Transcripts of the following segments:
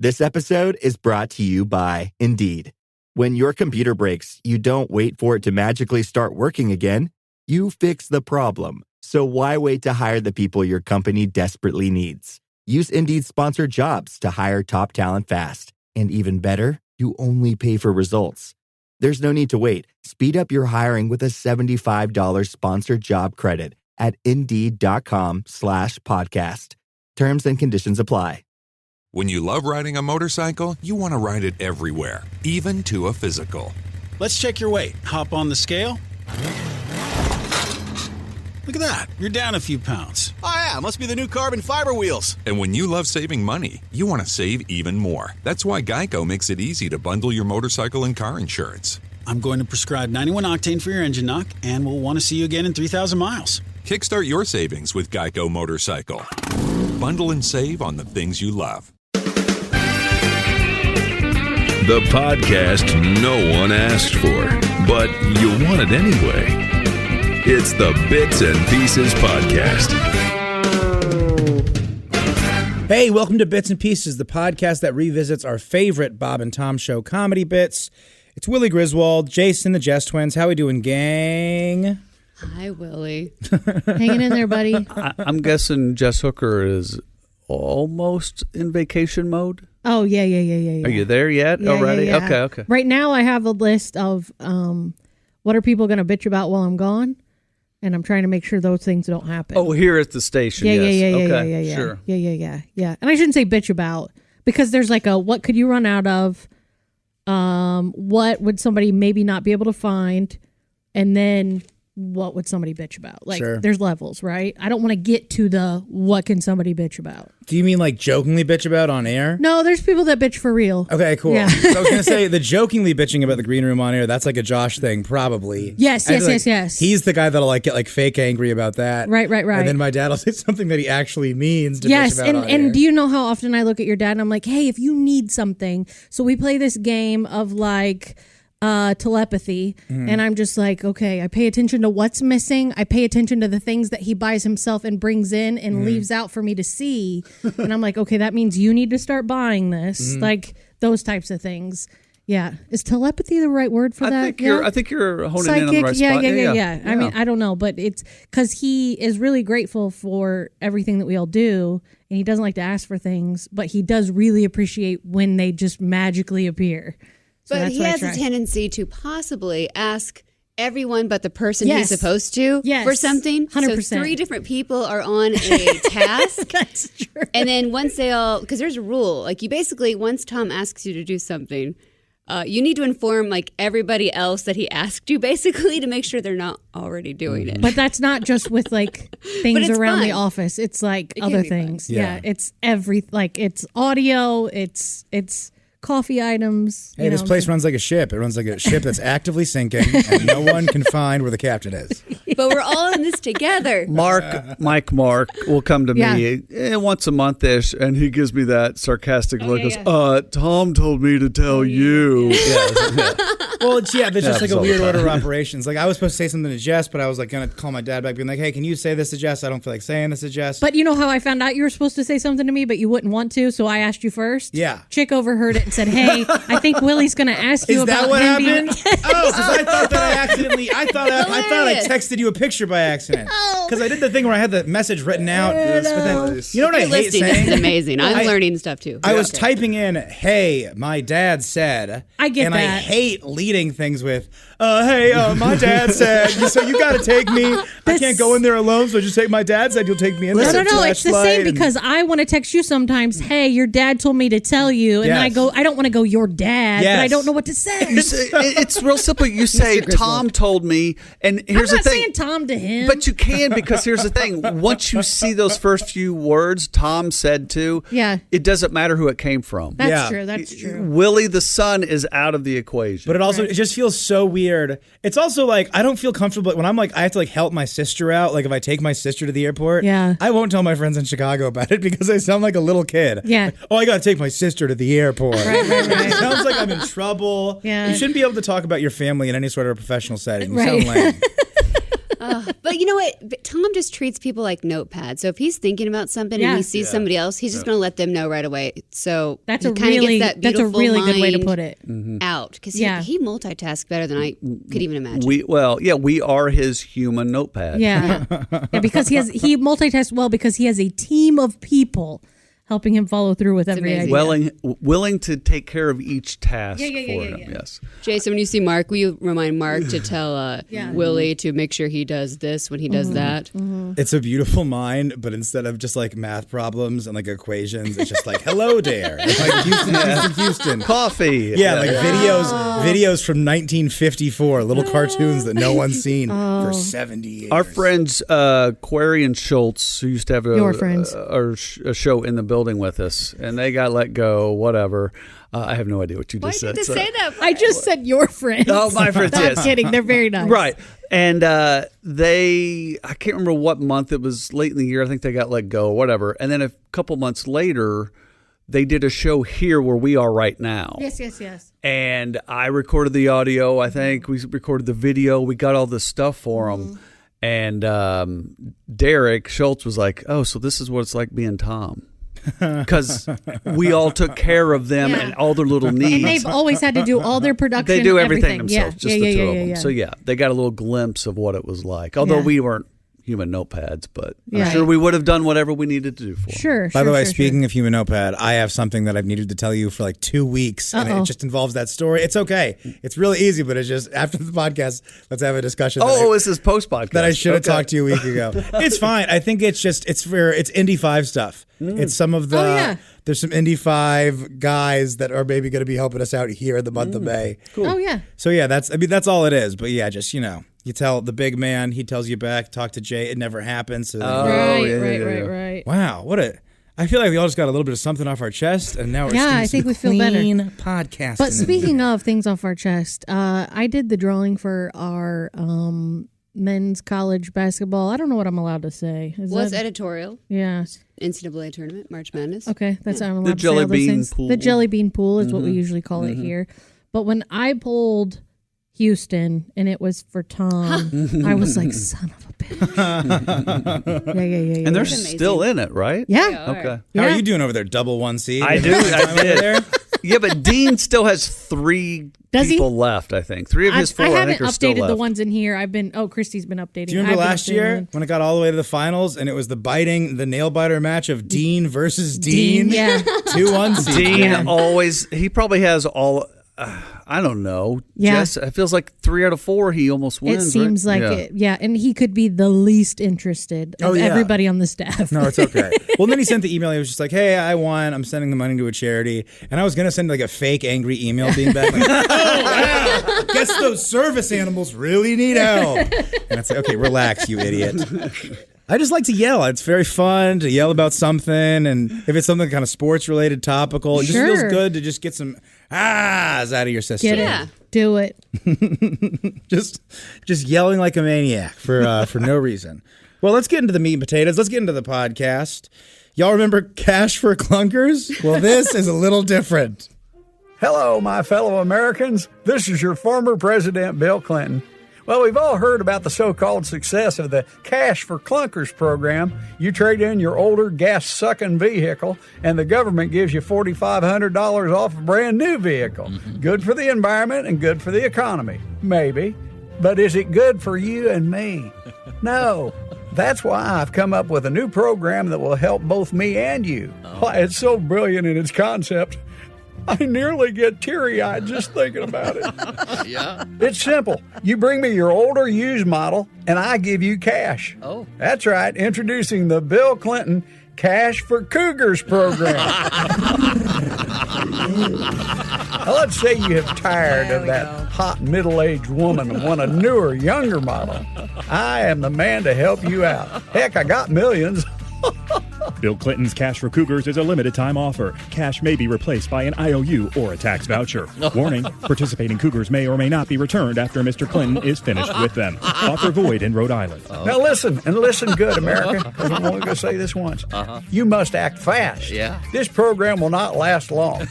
This episode is brought to you by Indeed. When your computer breaks, you don't wait for it to magically start working again. You fix the problem. So why wait to hire the people your company desperately needs? Use Indeed's sponsored jobs to hire top talent fast. And even better, you only pay for results. There's no need to wait. Speed up your hiring with a $75 sponsored job credit at Indeed.com/podcast. Terms and conditions apply. When you love riding a motorcycle, you want to ride it everywhere, even to a physical. Let's check your weight. Hop on the scale. Look at that. You're down a few pounds. Oh, yeah. Must be the new carbon fiber wheels. And when you love saving money, you want to save even more. That's why Geico makes it easy to bundle your motorcycle and car insurance. I'm going to prescribe 91 octane for your engine knock, and we'll want to see you again in 3,000 miles. Kickstart your savings with Geico Motorcycle. Bundle and save on the things you love. The podcast no one asked for, but you want it anyway. It's the Bits and Pieces Podcast. Hey, welcome to Bits and Pieces, the podcast that revisits our favorite Bob and Tom Show comedy bits. It's Willie Griswold, Jason, the Jess Twins. How we doing, gang? Hi, Willie. Hanging in there, buddy. I'm guessing Jess Hooker is almost in vacation mode. Oh, yeah. Are you there yet already? Yeah. Okay. Right now, I have a list of what are people going to bitch about while I'm gone, and I'm trying to make sure those things don't happen. Oh, here at the station. Yeah. Sure. Yeah. And I shouldn't say bitch about, because there's like a what could you run out of? What would somebody maybe not be able to find? And then what would somebody bitch about? Like, Sure. There's levels, right? I don't want to get to the what can somebody bitch about. Do you mean like jokingly bitch about on air? No, there's people that bitch for real. Okay, cool. Yeah. So I was going to say, the jokingly bitching about the green room on air, that's like a Josh thing, probably. Yes. He's the guy that'll get like fake angry about that. Right. And then my dad will say something that he actually means to yes, bitch about on air. and do you know how often I look at your dad and I'm like, hey, if you need something, so we play this game of like telepathy, and I'm just like, okay, I pay attention to what's missing. I pay attention to the things that he buys himself and brings in and leaves out for me to see. And I'm like, okay, that means you need to start buying this. Like those types of things. Yeah. Is telepathy the right word for that? I think you're honing Psychic? in on the right spot. Yeah. I mean, I don't know, but it's because he is really grateful for everything that we all do, and he doesn't like to ask for things, but he does really appreciate when they just magically appear. So but he has a tendency to possibly ask everyone but the person he's supposed to for something. 100%. So 3 different people are on a task. That's true. And then once they all, because there's a rule, like you basically, once Tom asks you to do something, you need to inform like everybody else that he asked you basically to make sure they're not already doing it. But that's not just with like things around the office. It's like It other can be things. fun. Yeah. It's it's audio. It's coffee items. Hey, this place runs like a ship. It runs like a ship that's actively sinking, and no one can find where the captain is. But we're all in this together. Mike Mark will come to me once a month-ish, and he gives me that sarcastic look. Tom told me to tell you. Well, there's just like a weird order of operations. Like I was supposed to say something to Jess, but I was like going to call my dad back being like, hey, can you say this to Jess? I don't feel like saying this to Jess. But you know how I found out you were supposed to say something to me, but you wouldn't want to, so I asked you first? Yeah. Chick overheard it and said, hey, I think Willie's going to ask you about what him happened? Oh, because I thought that I accidentally, I thought I texted you a picture by accident. Because I did the thing where I had the message written out. But then, you know what I hate saying? This is amazing. I'm learning stuff too. I was typing in, hey, my dad said. I get and that. And I hate leading things with, hey, my dad said, so you got to take me. I can't go in there alone, so just take my dad said you'll take me in there. No, it's the same because I want to text you sometimes, hey, your dad told me to tell you, and then I don't want to go, your dad, but I don't know what to say. It's real simple. You say, Tom told me, and here's the thing. I'm not saying Tom to him. But you can, because here's the thing. Once you see those first few words, Tom said to, it doesn't matter who it came from. That's true. Willie the son is out of the equation. But it also, it just feels so weird. It's also like, I don't feel comfortable when I'm like, I have to like help my sister out. Like if I take my sister to the airport, I won't tell my friends in Chicago about it because I sound like a little kid. Yeah. Like, oh, I got to take my sister to the airport. Right. It sounds like I'm in trouble. Yeah. You shouldn't be able to talk about your family in any sort of professional setting. You sound lame. But you know what? Tom just treats people like notepads. So if he's thinking about something and he sees somebody else, he's just going to let them know right away. So that's a really good way to put it. Out because he multitasks better than I could even imagine. We are his human notepad. Yeah, because he multitasks well because he has a team of people helping him follow through with every idea. Willing to take care of each task for him. Yes. Jason, when you see Mark, will you remind Mark to tell Willie to make sure he does this when he does that? Mm-hmm. It's a beautiful mind, but instead of just like math problems and like equations, it's just like, hello there. It's like Houston. Coffee. Yeah, like videos from 1954, little cartoons that no one's seen for 70 years. Our friends, Query and Schultz, who used to have a show in the building with us, and they got let go, whatever. I have no idea what you just said. Why did you say that? I just said your friends. Oh, my friends, yes. I'm kidding. They're very nice. Right. And I can't remember what month, it was late in the year, I think they got let go, whatever. And then a couple months later, they did a show here where we are right now. Yes. And I recorded the audio, I think. We recorded the video. We got all this stuff for them. And Derek Schultz was like, oh, so this is what it's like being Tom. Because we all took care of them and all their little needs. And they've always had to do all their production. They do everything themselves, just the two of them. So they got a little glimpse of what it was like. Although we weren't human notepads, but I'm sure we would have done whatever we needed to do for them. Sure. By the way, speaking of human notepad, I have something that I've needed to tell you for like 2 weeks, and it just involves that story. It's okay. It's really easy, but it's just after the podcast, let's have a discussion. This is post-podcast. That I should have talked to you a week ago. It's fine. I think it's Indy 5 stuff. It's some of the... There's some Indy 5 guys that are maybe going to be helping us out here in the month of May. Cool. Oh, yeah. So, that's all it is. But, just, you tell the big man, he tells you back, talk to Jay. It never happens. So Right. Wow. I feel like we all just got a little bit of something off our chest, and now we're I think we feel better. Podcasting. But speaking of things off our chest, I did the drawing for our men's college basketball. I don't know what I'm allowed to say. It's editorial. Yeah. NCAA tournament, March Madness. Okay, that's I'm allowed to say all those things. Pool. The jelly bean pool is what we usually call it here. But when I pulled Houston and it was for Tom, I was like, son of a bitch. Yeah. And they're still in it, right? Yeah. Okay. How are you doing over there? Double 1C? I do. I did. Yeah, but Dean still has 3 people left, I think. 3 of his 4, I think, are still left. I haven't updated the ones in here. Christy's been updating. Do you remember last year when it got all the way to the finals and it was the nail biter match of Dean versus Dean? Yeah. 2-1 Dean always, he probably has all... I don't know. Yeah. It feels like 3 out of 4 he almost wins. It seems like it. Yeah, and he could be the least interested of everybody on the staff. No, it's okay. Well, then he sent the email. He was just like, hey, I won. I'm sending the money to a charity. And I was going to send like a fake angry email being back like, oh, wow. Guess those service animals really need help. And it's like, okay, relax, you idiot. I just like to yell. It's very fun to yell about something. And if it's something kind of sports related, topical, it just feels good to just get some ahs out of your system. Get it. Do it. just yelling like a maniac for no reason. Well, let's get into the meat and potatoes. Let's get into the podcast. Y'all remember Cash for Clunkers? Well, this is a little different. Hello, my fellow Americans. This is your former President, Bill Clinton. Well, we've all heard about the so-called success of the Cash for Clunkers program. You trade in your older gas-sucking vehicle, and the government gives you $4,500 off a brand-new vehicle. Good for the environment and good for the economy. Maybe. But is it good for you and me? No. That's why I've come up with a new program that will help both me and you. Why, it's so brilliant in its concept. I nearly get teary-eyed just thinking about it. Yeah. It's simple. You bring me your older used model, and I give you cash. Oh. That's right. Introducing the Bill Clinton Cash for Cougars program. Now, let's say you have tired of that hot middle-aged woman and want a newer, younger model. I am the man to help you out. Heck, I got millions. Bill Clinton's Cash for Cougars is a limited-time offer. Cash may be replaced by an IOU or a tax voucher. Warning, participating Cougars may or may not be returned after Mr. Clinton is finished with them. Offer void in Rhode Island. Now listen, and listen good, America, because I'm only going to say this once. You must act fast. Yeah. This program will not last long.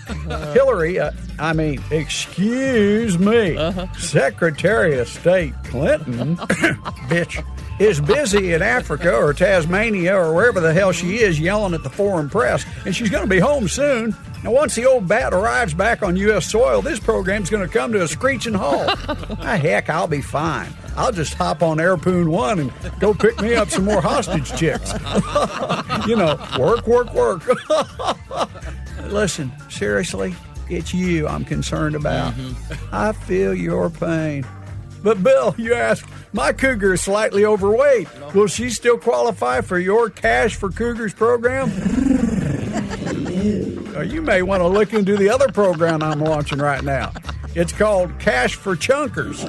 Excuse me, Secretary of State Clinton, bitch, is busy in Africa or Tasmania or wherever the hell she is yelling at the foreign press, and she's going to be home soon. Now, once the old bat arrives back on U.S. soil, this program's going to come to a screeching halt. Heck, I'll be fine. I'll just hop on Airpoon 1 and go pick me up some more hostage chicks. Work. Listen, seriously, it's you I'm concerned about. I feel your pain. But, Bill, you ask, my cougar is slightly overweight. Will she still qualify for your Cash for Cougars program? You may want to look into the other program I'm launching right now. It's called Cash for Chunkers.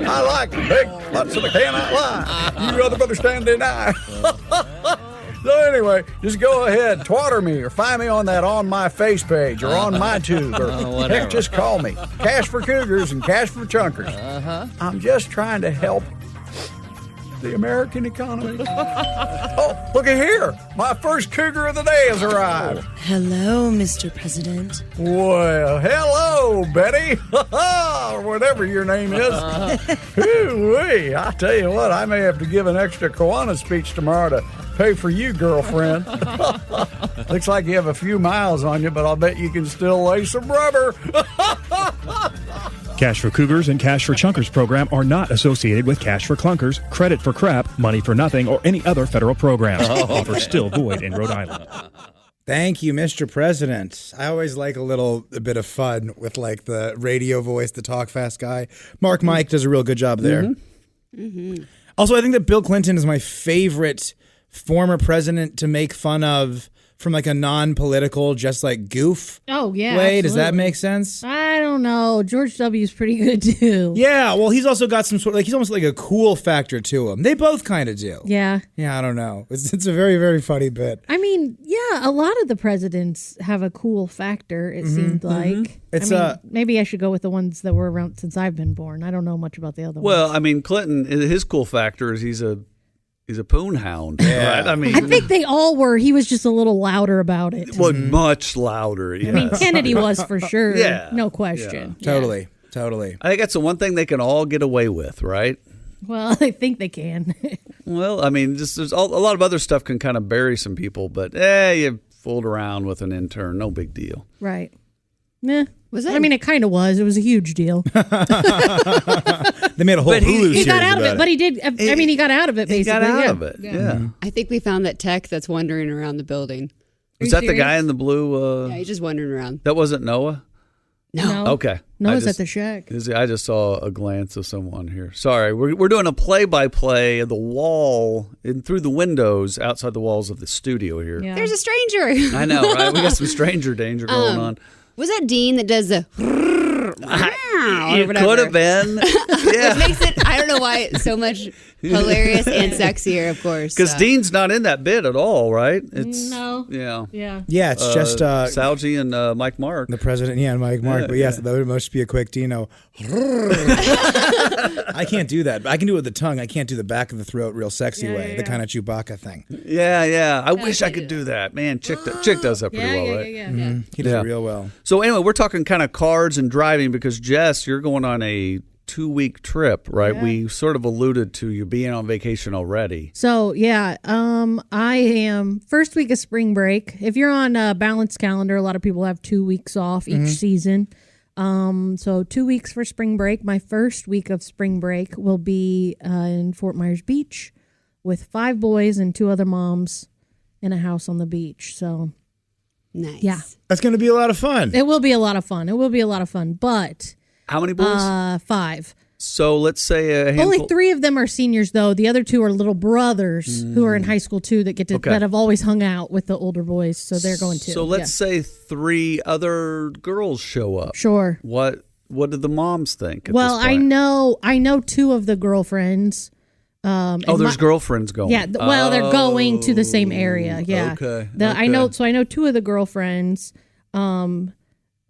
I like big butts and I cannot lie. You other brothers stand deny. So anyway, just go ahead, twatter me or find me on that On My Face page or on my tube or heck, just call me. Cash for Cougars and Cash for Chunkers. I'm just trying to help the American economy. Oh, look at here. My first cougar of the day has arrived. Hello, Mr. President. Well, hello, Betty. Or whatever your name is. Hoo-wee. I tell you what, I may have to give an extra Kiwanis speech tomorrow to pay for you, girlfriend. Looks like you have a few miles on you, but I'll bet you can still lay some rubber. Cash for Cougars and Cash for Chunkers program are not associated with Cash for Clunkers, Credit for Crap, Money for Nothing, or any other federal programs. Offer still void in Rhode Island. Thank you, Mr. President. I always like a bit of fun with like the radio voice, the talk fast guy. Mark Mike does a real good job there. Also, I think that Bill Clinton is my favorite former president to make fun of from like a non-political, just like goof way. Does that make sense? I don't know. George W.'s pretty good too. Yeah, well, he's also got some sort of like, he's almost like a cool factor to him. They both kind of do. Yeah. Yeah, I don't know. It's a very, very funny bit. I mean, yeah, a lot of the presidents have a cool factor, it seemed like. Maybe I should go with the ones that were around since I've been born. I don't know much about the other ones. Well, I mean, Clinton, his cool factor is he's a poon hound. Yeah. Right? I mean, I think they all were. He was just a little louder about it. Well, much louder. Yes. I mean, Kennedy was for sure. Yeah. No question. Yeah. Totally. I think that's the one thing they can all get away with, right? Well, I think they can. Well, I mean, there's a lot of other stuff can kind of bury some people, but you fooled around with an intern. No big deal. Right. Nah. Was it? I mean, it kind of was. It was a huge deal. They made a whole Hulu series. He got out of it, about but he did. I mean, he got out of it, basically. He got out of it, yeah. I think we found that tech that's wandering around the building. Was that the guy in the blue? Yeah, he's just wandering around. That wasn't Noah? No. Okay. Noah's at the shack. I just saw a glance of someone here. Sorry, we're doing a play-by-play of the wall and through the windows outside the walls of the studio here. Yeah. There's a stranger. I know, right? We got some stranger danger going on. Was that Dean that does the it could have been. Yeah. Which makes it, I don't know why it's so much hilarious and sexier, of course. Because Dean's not in that bit at all, right? It's, no. Yeah. Yeah, it's just Salji and Mike Mark. The president, and Mike Mark. But yes, that would must be a quick Dino. I can't do that. I can do it with the tongue. I can't do the back of the throat real sexy way, the kind of Chewbacca thing. Yeah. I wish I could do that. Man, Chick does that pretty well, right? Yeah. He does it real well. So anyway, we're talking kind of cars and driving because, Jess, you're going on a 2-week trip, right? Yeah. We sort of alluded to you being on vacation already. So, I am first week of spring break. If you're on a balanced calendar, a lot of people have 2 weeks off each season. So 2 weeks for spring break. My first week of spring break will be in Fort Myers Beach with 5 boys and 2 other moms in a house on the beach. So nice. Yeah. That's going to be a lot of fun. It will be a lot of fun. But how many boys? 5. So let's say a handful. Only 3 of them are seniors, though. The other 2 are little brothers who are in high school too that that have always hung out with the older boys, so they're going too. So let's say 3 other girls show up. Sure. What did the moms think? Well, I know 2 of the girlfriends. There's girlfriends going. Yeah. Well, they're going to the same area. Yeah. Okay. I know 2 of the girlfriends.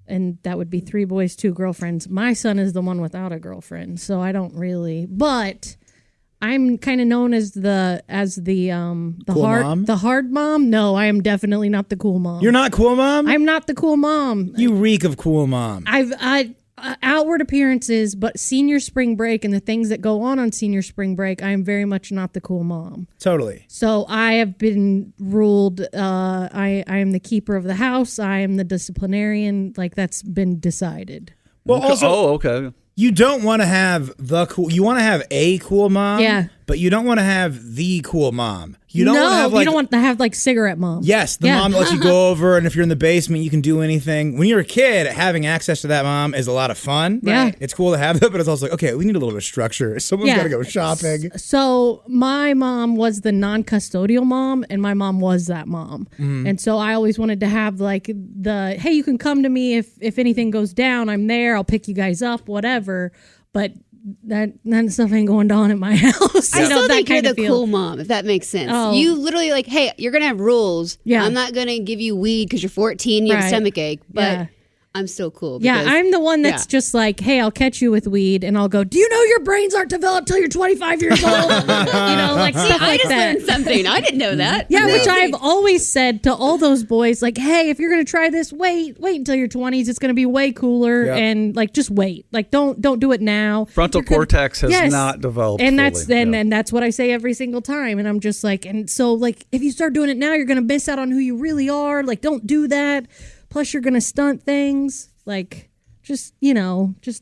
And that would be 3 boys, 2 girlfriends. My son is the one without a girlfriend, so I don't really. But I'm kind of known as the cool mom? The hard mom. No, I am definitely not the cool mom. You're not cool mom? I'm not the cool mom. You reek of cool mom. outward appearances, but senior spring break and the things that go on senior spring break, I am very much not the cool mom. Totally. So I have been ruled, I am the keeper of the house. I am the disciplinarian. Like, that's been decided. Well, also, okay. You don't want to have you want to have a cool mom, yeah, but you don't want to have the cool mom. You don't want to have you don't want to have like cigarette mom. Yes, the mom that lets you go over, and if you're in the basement, you can do anything. When you're a kid, having access to that mom is a lot of fun. Yeah. It's cool to have that, but it's also like, okay, we need a little bit of structure. Someone's got to go shopping. So my mom was the non-custodial mom, and my mom was that mom. Mm-hmm. And so I always wanted to have like hey, you can come to me if anything goes down. I'm there. I'll pick you guys up, whatever. But that stuff ain't going on at my house. I still think you're the cool mom, if that makes sense. Oh. You literally like, hey, you're going to have rules. Yeah. I'm not going to give you weed because you're 14, you have a stomach ache, but I'm still cool. Because, I'm the one that's just like, hey, I'll catch you with weed, and I'll go, do you know your brains aren't developed till you're 25 years old? Like stuff I like just that. learned something. I didn't know that. Yeah, which I've always said to all those boys, like, hey, if you're going to try this, wait until your 20s. It's going to be way cooler, and like, just wait. Like, don't do it now. Frontal cortex has not developed, and fully. and that's what I say every single time. And I'm just like, and so like, if you start doing it now, you're going to miss out on who you really are. Like, don't do that. Plus, you're going to stunt things. Like, just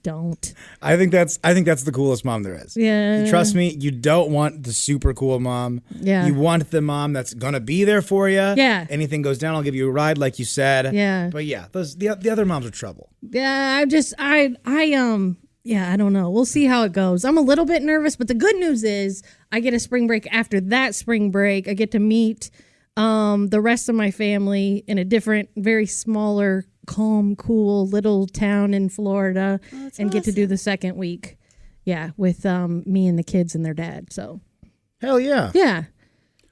don't. I think that's the coolest mom there is. Yeah. Trust me, you don't want the super cool mom. Yeah. You want the mom that's gonna be there for you. Yeah. Anything goes down, I'll give you a ride, like you said. Yeah. But yeah, the other moms are trouble. Yeah, I don't know. We'll see how it goes. I'm a little bit nervous, but the good news is I get a spring break after that spring break. I get to meet the rest of my family in a different, very smaller, calm, cool little town in Florida, and get to do the second week. Yeah, with me and the kids and their dad. So, hell yeah. Yeah.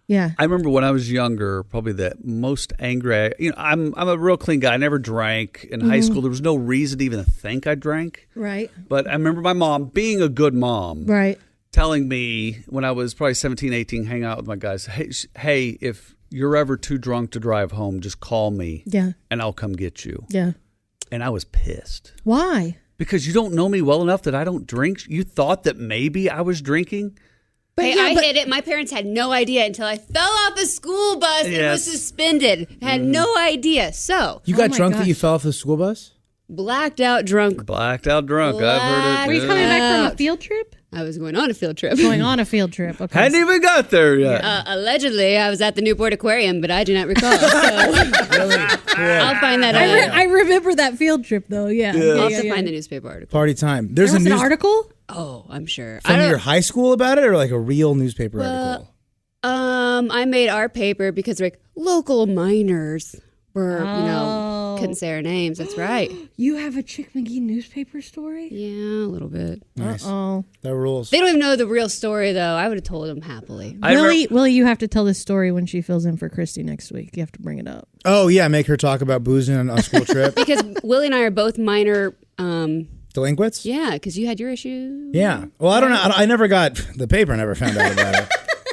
Yeah. I remember when I was younger, probably the most angry. I'm a real clean guy. I never drank in high school. There was no reason to even think I drank. Right. But I remember my mom being a good mom. Right. Telling me when I was probably 17, 18, hang out with my guys, hey, if you're ever too drunk to drive home, just call me. Yeah. And I'll come get you. Yeah. And I was pissed. Why? Because you don't know me well enough that I don't drink. You thought that maybe I was drinking. But I hit it. My parents had no idea until I fell off a school bus and was suspended. Had no idea. So you got drunk that you fell off the school bus? Blacked out drunk. I've heard it. Were you coming back from a field trip? I was going on a field trip. Going on a field trip. Okay. Hadn't even got there yet. Allegedly, I was at the Newport Aquarium, but I do not recall. So. Really? Cool. I'll find that out. I remember that field trip, though. Yeah. I'll have to find the newspaper article. Party time. There was an article? Oh, I'm sure. From your high school about it, or like a real newspaper article? I made our paper because like local minors were, couldn't say our names. That's right. You have a Chick McGee newspaper story? Yeah, a little bit. Nice. Uh-oh. That rules. They don't even know the real story, though. I would have told them happily. Willie, you have to tell this story when she fills in for Christy next week. You have to bring it up. Oh, yeah. Make her talk about boozing on a school trip. Because Willie and I are both minor... delinquents? Yeah, because you had your issues. Yeah. Well, I don't know. I never got... The paper never found out about it.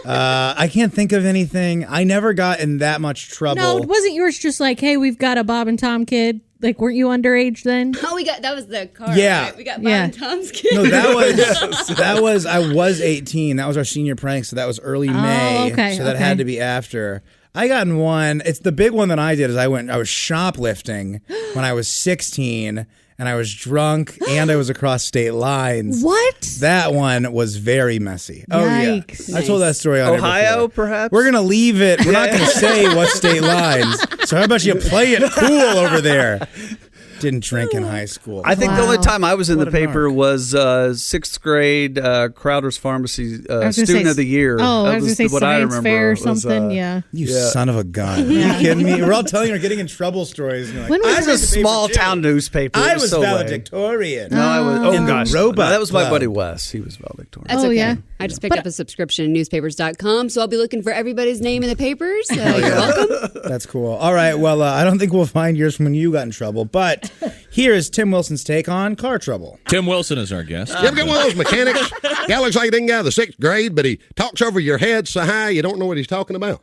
I can't think of anything. I never got in that much trouble. No, wasn't yours just like, hey, we've got a Bob and Tom kid? Like, weren't you underage then? Oh, that was the car. Yeah. Right? We got Bob and Tom's kid. No, I was 18. That was our senior prank, so that was early May. Okay. So that had to be after. I got in one. It's the big one that I did is I was shoplifting when I was 16. And I was drunk, and I was across state lines. What? That one was very messy. Yikes. Oh, yeah. Nice. I told that story on Ohio, perhaps? We're going to leave it. We're not going to say what state lines. So how about you play it cool over there? Didn't drink in high school. I think the only time I was in the paper was 6th grade Crowder's Pharmacy Student of the Year. Oh, that I was going to say science fair or something. You son of a gun. Are you kidding me? We're all telling you we're getting in trouble stories. Like, when I was a small town newspaper. I was valedictorian. No, I was. Oh, gosh. No, that was my buddy Wes. He was valedictorian. That's okay. Yeah. I just picked up a subscription to newspapers.com, so I'll be looking for everybody's name in the papers. You're welcome. That's cool. All right. Well, I don't think we'll find yours from when you got in trouble, but here is Tim Wilson's take on car trouble. Tim Wilson is our guest. You ever get one of those mechanics? Guy looks like he didn't get out of the 6th grade, but he talks over your head so high you don't know what he's talking about.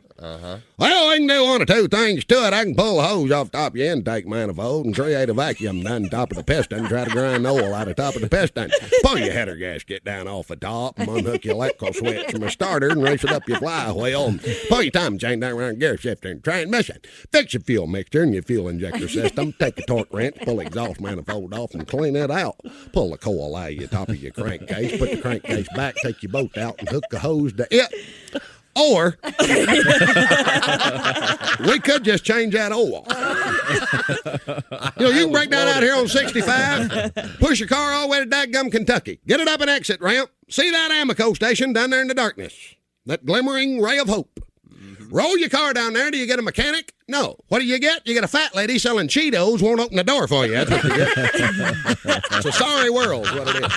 Well, I can do one or two things to it. I can pull a hose off top of your intake manifold and create a vacuum down top of the piston and try to grind oil out of top of the piston. Pull your header gasket down off the top and unhook your electrical switch from a starter and race it up your flywheel. Pull your timing chain down around gear shifter and transmission. Fix your fuel mixture and your fuel injector system. Take a torque wrench, pull the exhaust manifold off and clean it out. Pull the coil out of the top of your crankcase. Put the crankcase back, take your bolt out and hook the hose to it. Or we could just change that oil. You can break that out here on 65, push your car all the way to dadgum Kentucky, get it up an exit ramp, see that Amoco station down there in the darkness, that glimmering ray of hope. Roll your car down there. Do you get a mechanic? No. What do you get? You get a fat lady selling Cheetos, won't open the door for you. That's what you get. It's a sorry world, is what it is.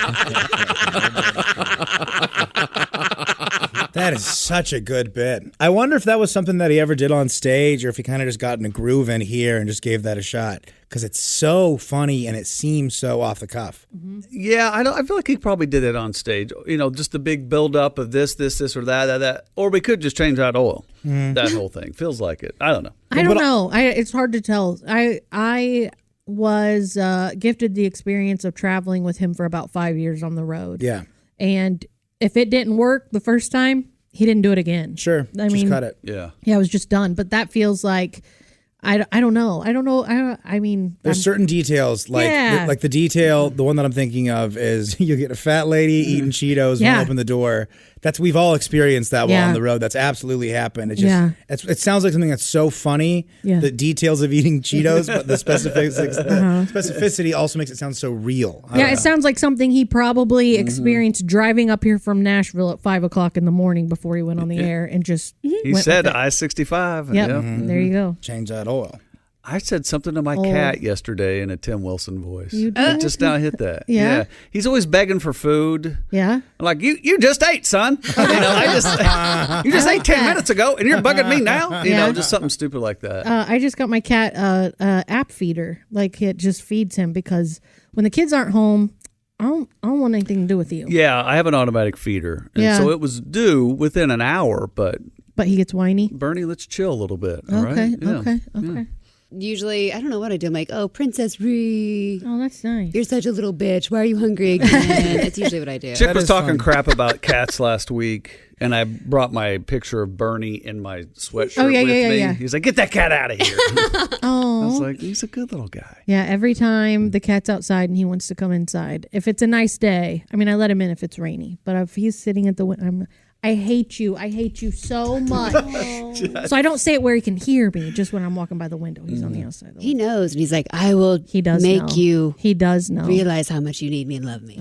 That is such a good bit. I wonder if that was something that he ever did on stage or if he kind of just got in a groove in here and just gave that a shot. Because it's so funny and it seems so off the cuff. Mm-hmm. Yeah, I feel like he probably did it on stage. Just the big build-up of this, or that. Or we could just change that oil. That whole thing. Feels like it. I don't know. I don't know. It's hard to tell. I was gifted the experience of traveling with him for about 5 years on the road. Yeah. And if it didn't work the first time, he didn't do it again. Sure. Just cut it. Yeah. Yeah, it was just done. But that feels like, I don't know. I mean. There's certain details, like the detail, the one that I'm thinking of is you get a fat lady eating Cheetos and open the door. We've all experienced that while on the road. That's absolutely happened. It just it sounds like something that's so funny. Yeah. The details of eating Cheetos, but the specificity also makes it sound so real. It sounds like something he probably experienced driving up here from Nashville at 5:00 in the morning before he went on the air and just. He said I-65. Yep. There you go. Change that oil. I said something to my cat yesterday in a Tim Wilson voice. You did? I just now hit that. Yeah. He's always begging for food. Yeah. I'm like, you just ate, son. You just ate 10 minutes ago and you're bugging me now. Just something stupid like that. I just got my cat app feeder. Like it just feeds him because when the kids aren't home, I don't want anything to do with you. Yeah, I have an automatic feeder. And so it was due within an hour, but he gets whiny. Bernie, let's chill a little bit. Okay. All right? Okay. Yeah. Usually, I don't know what I do. I'm like, oh, Princess Ree. Oh, that's nice. You're such a little bitch. Why are you hungry again? That's usually what I do. Chip was talking crap about cats last week, and I brought my picture of Bernie in my sweatshirt with me. Yeah. He's like, get that cat out of here. Oh. I was like, he's a good little guy. Yeah, every time the cat's outside and he wants to come inside. If it's a nice day, I mean, I let him in if it's rainy. But if he's sitting at the window, I hate you. I hate you so much. So I don't say it where he can hear me, just when I'm walking by the window. He's on the outside. He knows. And he's like, I will make you he does know. Realize how much you need me and love me.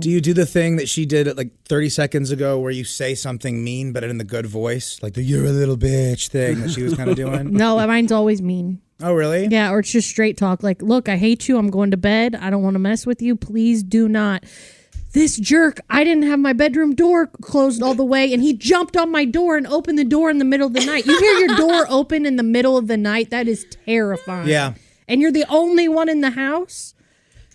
Do you do the thing that she did like 30 seconds ago where you say something mean, but in the good voice? Like the you're a little bitch thing that she was kind of doing? No, mine's always mean. Oh, really? Yeah, or it's just straight talk. Like, look, I hate you. I'm going to bed. I don't want to mess with you. Please do not. This jerk, I didn't have my bedroom door closed all the way, and he jumped on my door and opened the door in the middle of the night. You hear your door open in the middle of the night? That is terrifying. Yeah. And you're the only one in the house?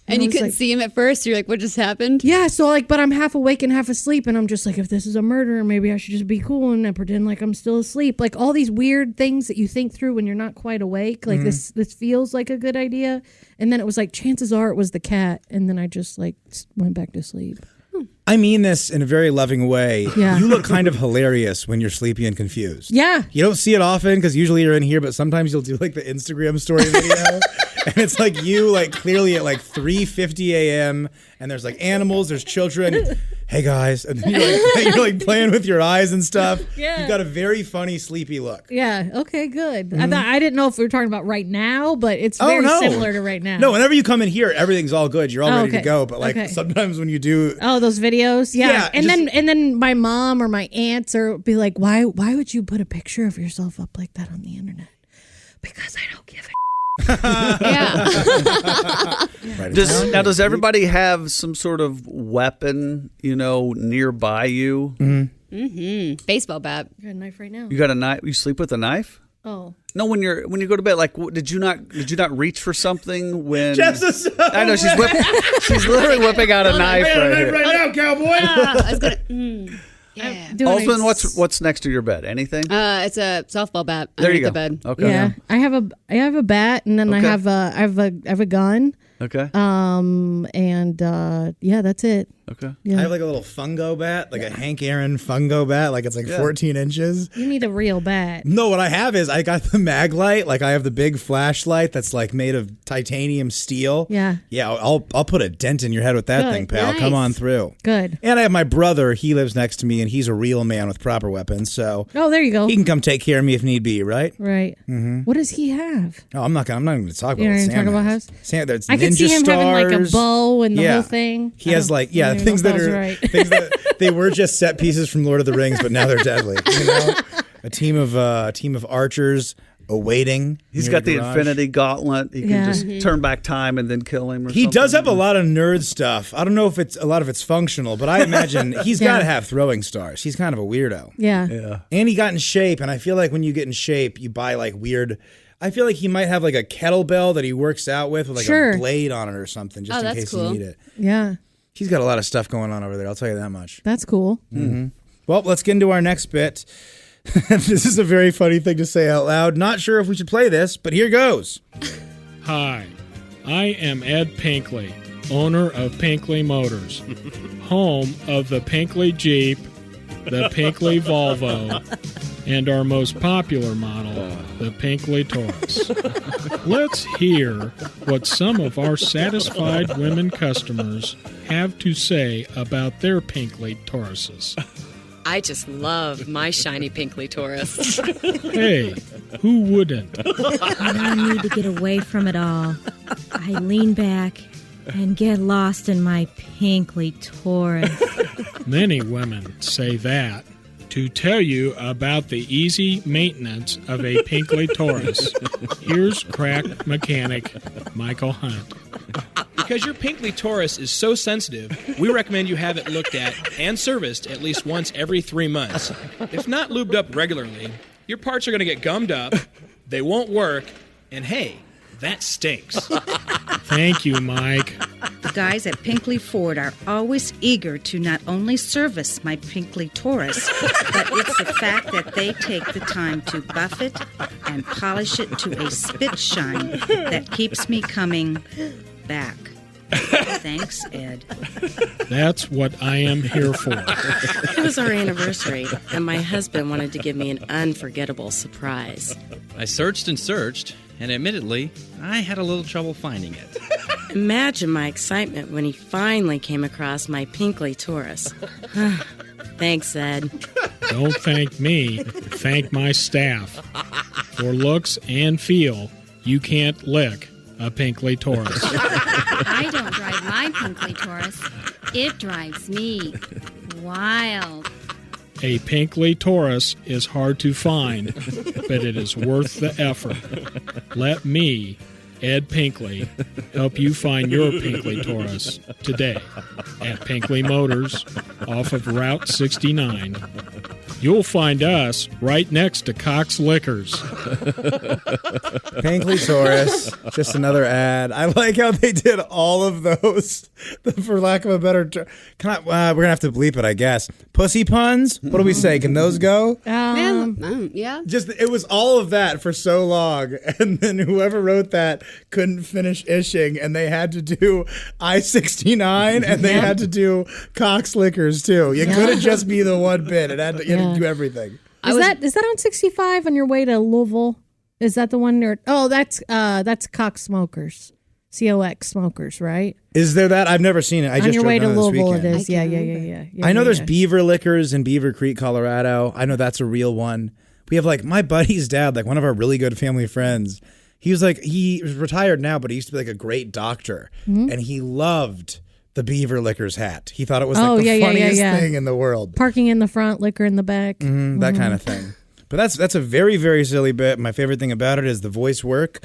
And you couldn't see him at first? You're like, what just happened? Yeah, so but I'm half awake and half asleep, and I'm just like, if this is a murder, maybe I should just be cool and pretend like I'm still asleep. Like all these weird things that you think through when you're not quite awake. Like this feels like a good idea. And then it was like, chances are it was the cat. And then I just went back to sleep. I mean this in a very loving way. Yeah. You look kind of hilarious when you're sleepy and confused. Yeah. You don't see it often because usually you're in here, but sometimes you'll do like the Instagram story video. And it's like you clearly at 3:50 a.m. and there's animals, there's children. Hey guys. And then you're playing with your eyes and stuff. Yeah. You've got a very funny, sleepy look. Yeah. Okay, good. I didn't know if we were talking about right now, but it's very similar to right now. No, whenever you come in here, everyth's all good. You're all ready to go. But sometimes when you do those videos. Yeah. And then my mom or my aunts be like, why would you put a picture of yourself up like that on the internet? Because I don't give a Does everybody have some sort of weapon, nearby you? Mm-hmm. Baseball bat. I got a knife right now. You got a knife? You sleep with a knife? Oh. No, when you go to bed, did you not reach for something when? I know she's literally whipping out a knife right now, cowboy. I was gonna. Yeah. Osman, what's next to your bed? Anything? It's a softball bat. There you underneath go. the bed. Okay. Yeah, I have a bat, and then I have a gun. Okay. Yeah, that's it. Okay. Yeah. I have like a little fungo bat, like a Hank Aaron fungo bat, like it's like 14 inches. You need a real bat. No, what I have is I got the mag light, like I have the big flashlight that's like made of titanium steel. Yeah. Yeah, I'll put a dent in your head with that Good. thing, pal. Nice. Come on through. Good. And I have my brother. He lives next to me, and he's a real man with proper weapons. So Oh, there you go. he can come take care of me if need be, right? Right. Mm-hmm. What does he have? Oh, I'm not going to talk about You're what not gonna Sam talk about has. house? Sam, there's I ninja could see him having like a stars. bow and the Yeah. whole thing. He has like I don't things know that if are right. things that they were just set pieces from Lord of the Rings, but now they're deadly. You know? A team of archers awaiting. He's in got your the garage. infinity gauntlet. He Yeah. can just turn back time and then kill him. Or He something. does have a lot of nerd stuff. I don't know if a lot of it's functional, but I imagine he's got to have throwing stars. He's kind of a weirdo. Yeah. Yeah. And he got in shape, and I feel like when you get in shape, you buy like weird. I feel like he might have like a kettlebell that he works out with like Sure. a blade on it or something, just in that's case cool. you need it. Yeah. He's got a lot of stuff going on over there. I'll tell you that much. That's cool. Mm-hmm. Well, let's get into our next bit. This is a very funny thing to say out loud. Not sure if we should play this, but here goes. Hi, I am Ed Pinkley, owner of Pinkley Motors, home of the Pinkley Jeep, the Pinkley Volvo, and our most popular model, the Pinkley Taurus. Let's hear what some of our satisfied women customers have to say about their Pinkley Tauruses. I just love my shiny Pinkley Taurus. Hey, who wouldn't? I need to get away from it all. I lean back and get lost in my Pinkley Taurus. Many women say that. To tell you about the easy maintenance of a Pinkley Taurus, here's crack mechanic Michael Hunt. Because your Pinkley Taurus is so sensitive, we recommend you have it looked at and serviced at least once every 3 months. If not lubed up regularly, your parts are going to get gummed up, they won't work, and hey, that stinks. Thank you, Mike. The guys at Pinkley Ford are always eager to not only service my Pinkley Taurus, but it's the fact that they take the time to buff it and polish it to a spit shine that keeps me coming back. Thanks, Ed. That's what I am here for. It was our anniversary, and my husband wanted to give me an unforgettable surprise. I searched and searched, and admittedly, I had a little trouble finding it. Imagine my excitement when he finally came across my Pinkley Taurus. Thanks, Ed. Don't thank me. Thank my staff. For looks and feel, you can't lick a Pinkley Taurus. I don't drive my Pinkley Taurus. It drives me wild. A Pinkley Taurus is hard to find, but it is worth the effort. Let me, Ed Pinkley, help you find your Pinkley Taurus today at Pinkley Motors off of Route 69. You'll find us right next to Cox Liquors. Pinkley Taurus, just another ad. I like how they did all of those, for lack of a better term. We're going to have to bleep it, I guess. Pussy puns? What do we say? Can those go? Yeah. Just it was all of that for so long, and then whoever wrote that couldn't finish ishing, and they had to do I-69, and they had to do Cox Liquors too. You couldn't just be the one bit; it had to, you had to do everything. Is that on 65 on your way to Louisville? Is that the one near? Oh, that's Cox Smokers, COX Smokers, right? Is there that? I've never seen it. I On just your drove way to down this Louisville, it weekend. is. Yeah. I know there's yeah. Beaver Liquors in Beaver Creek, Colorado. I know that's a real one. We have like my buddy's dad, like one of our really good family friends. He was retired now, but he used to be like a great doctor, and he loved the Beaver Liquors hat. He thought it was like the funniest thing in the world. Parking in the front, liquor in the back. That kind of thing. But that's a very, very silly bit. My favorite thing about it is the voice work.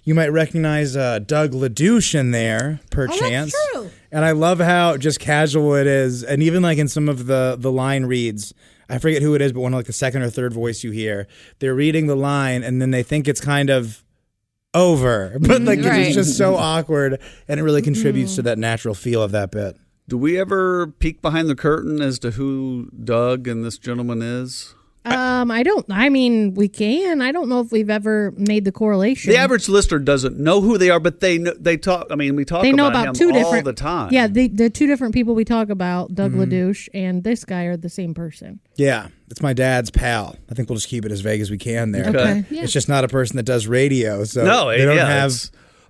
You might recognize Doug LaDouche in there, perchance. Oh, that's true. And I love how just casual it is. And even like in some of the line reads, I forget who it is, but one of like the second or third voice you hear, they're reading the line and then they think it's kind of over. But like it's just so awkward, and it really contributes to that natural feel of that bit. Do we ever peek behind the curtain as to who Doug and this gentleman is? We can. I don't know if we've ever made the correlation. The average listener doesn't know who they are, but they talk. I mean, we talk. They know about about him two all different the time. Yeah, the two different people we talk about, Doug LaDouche and this guy, are the same person. Yeah, it's my dad's pal. I think we'll just keep it as vague as we can there. Okay. Yeah. It's just not a person that does radio, so No, they don't yeah, have.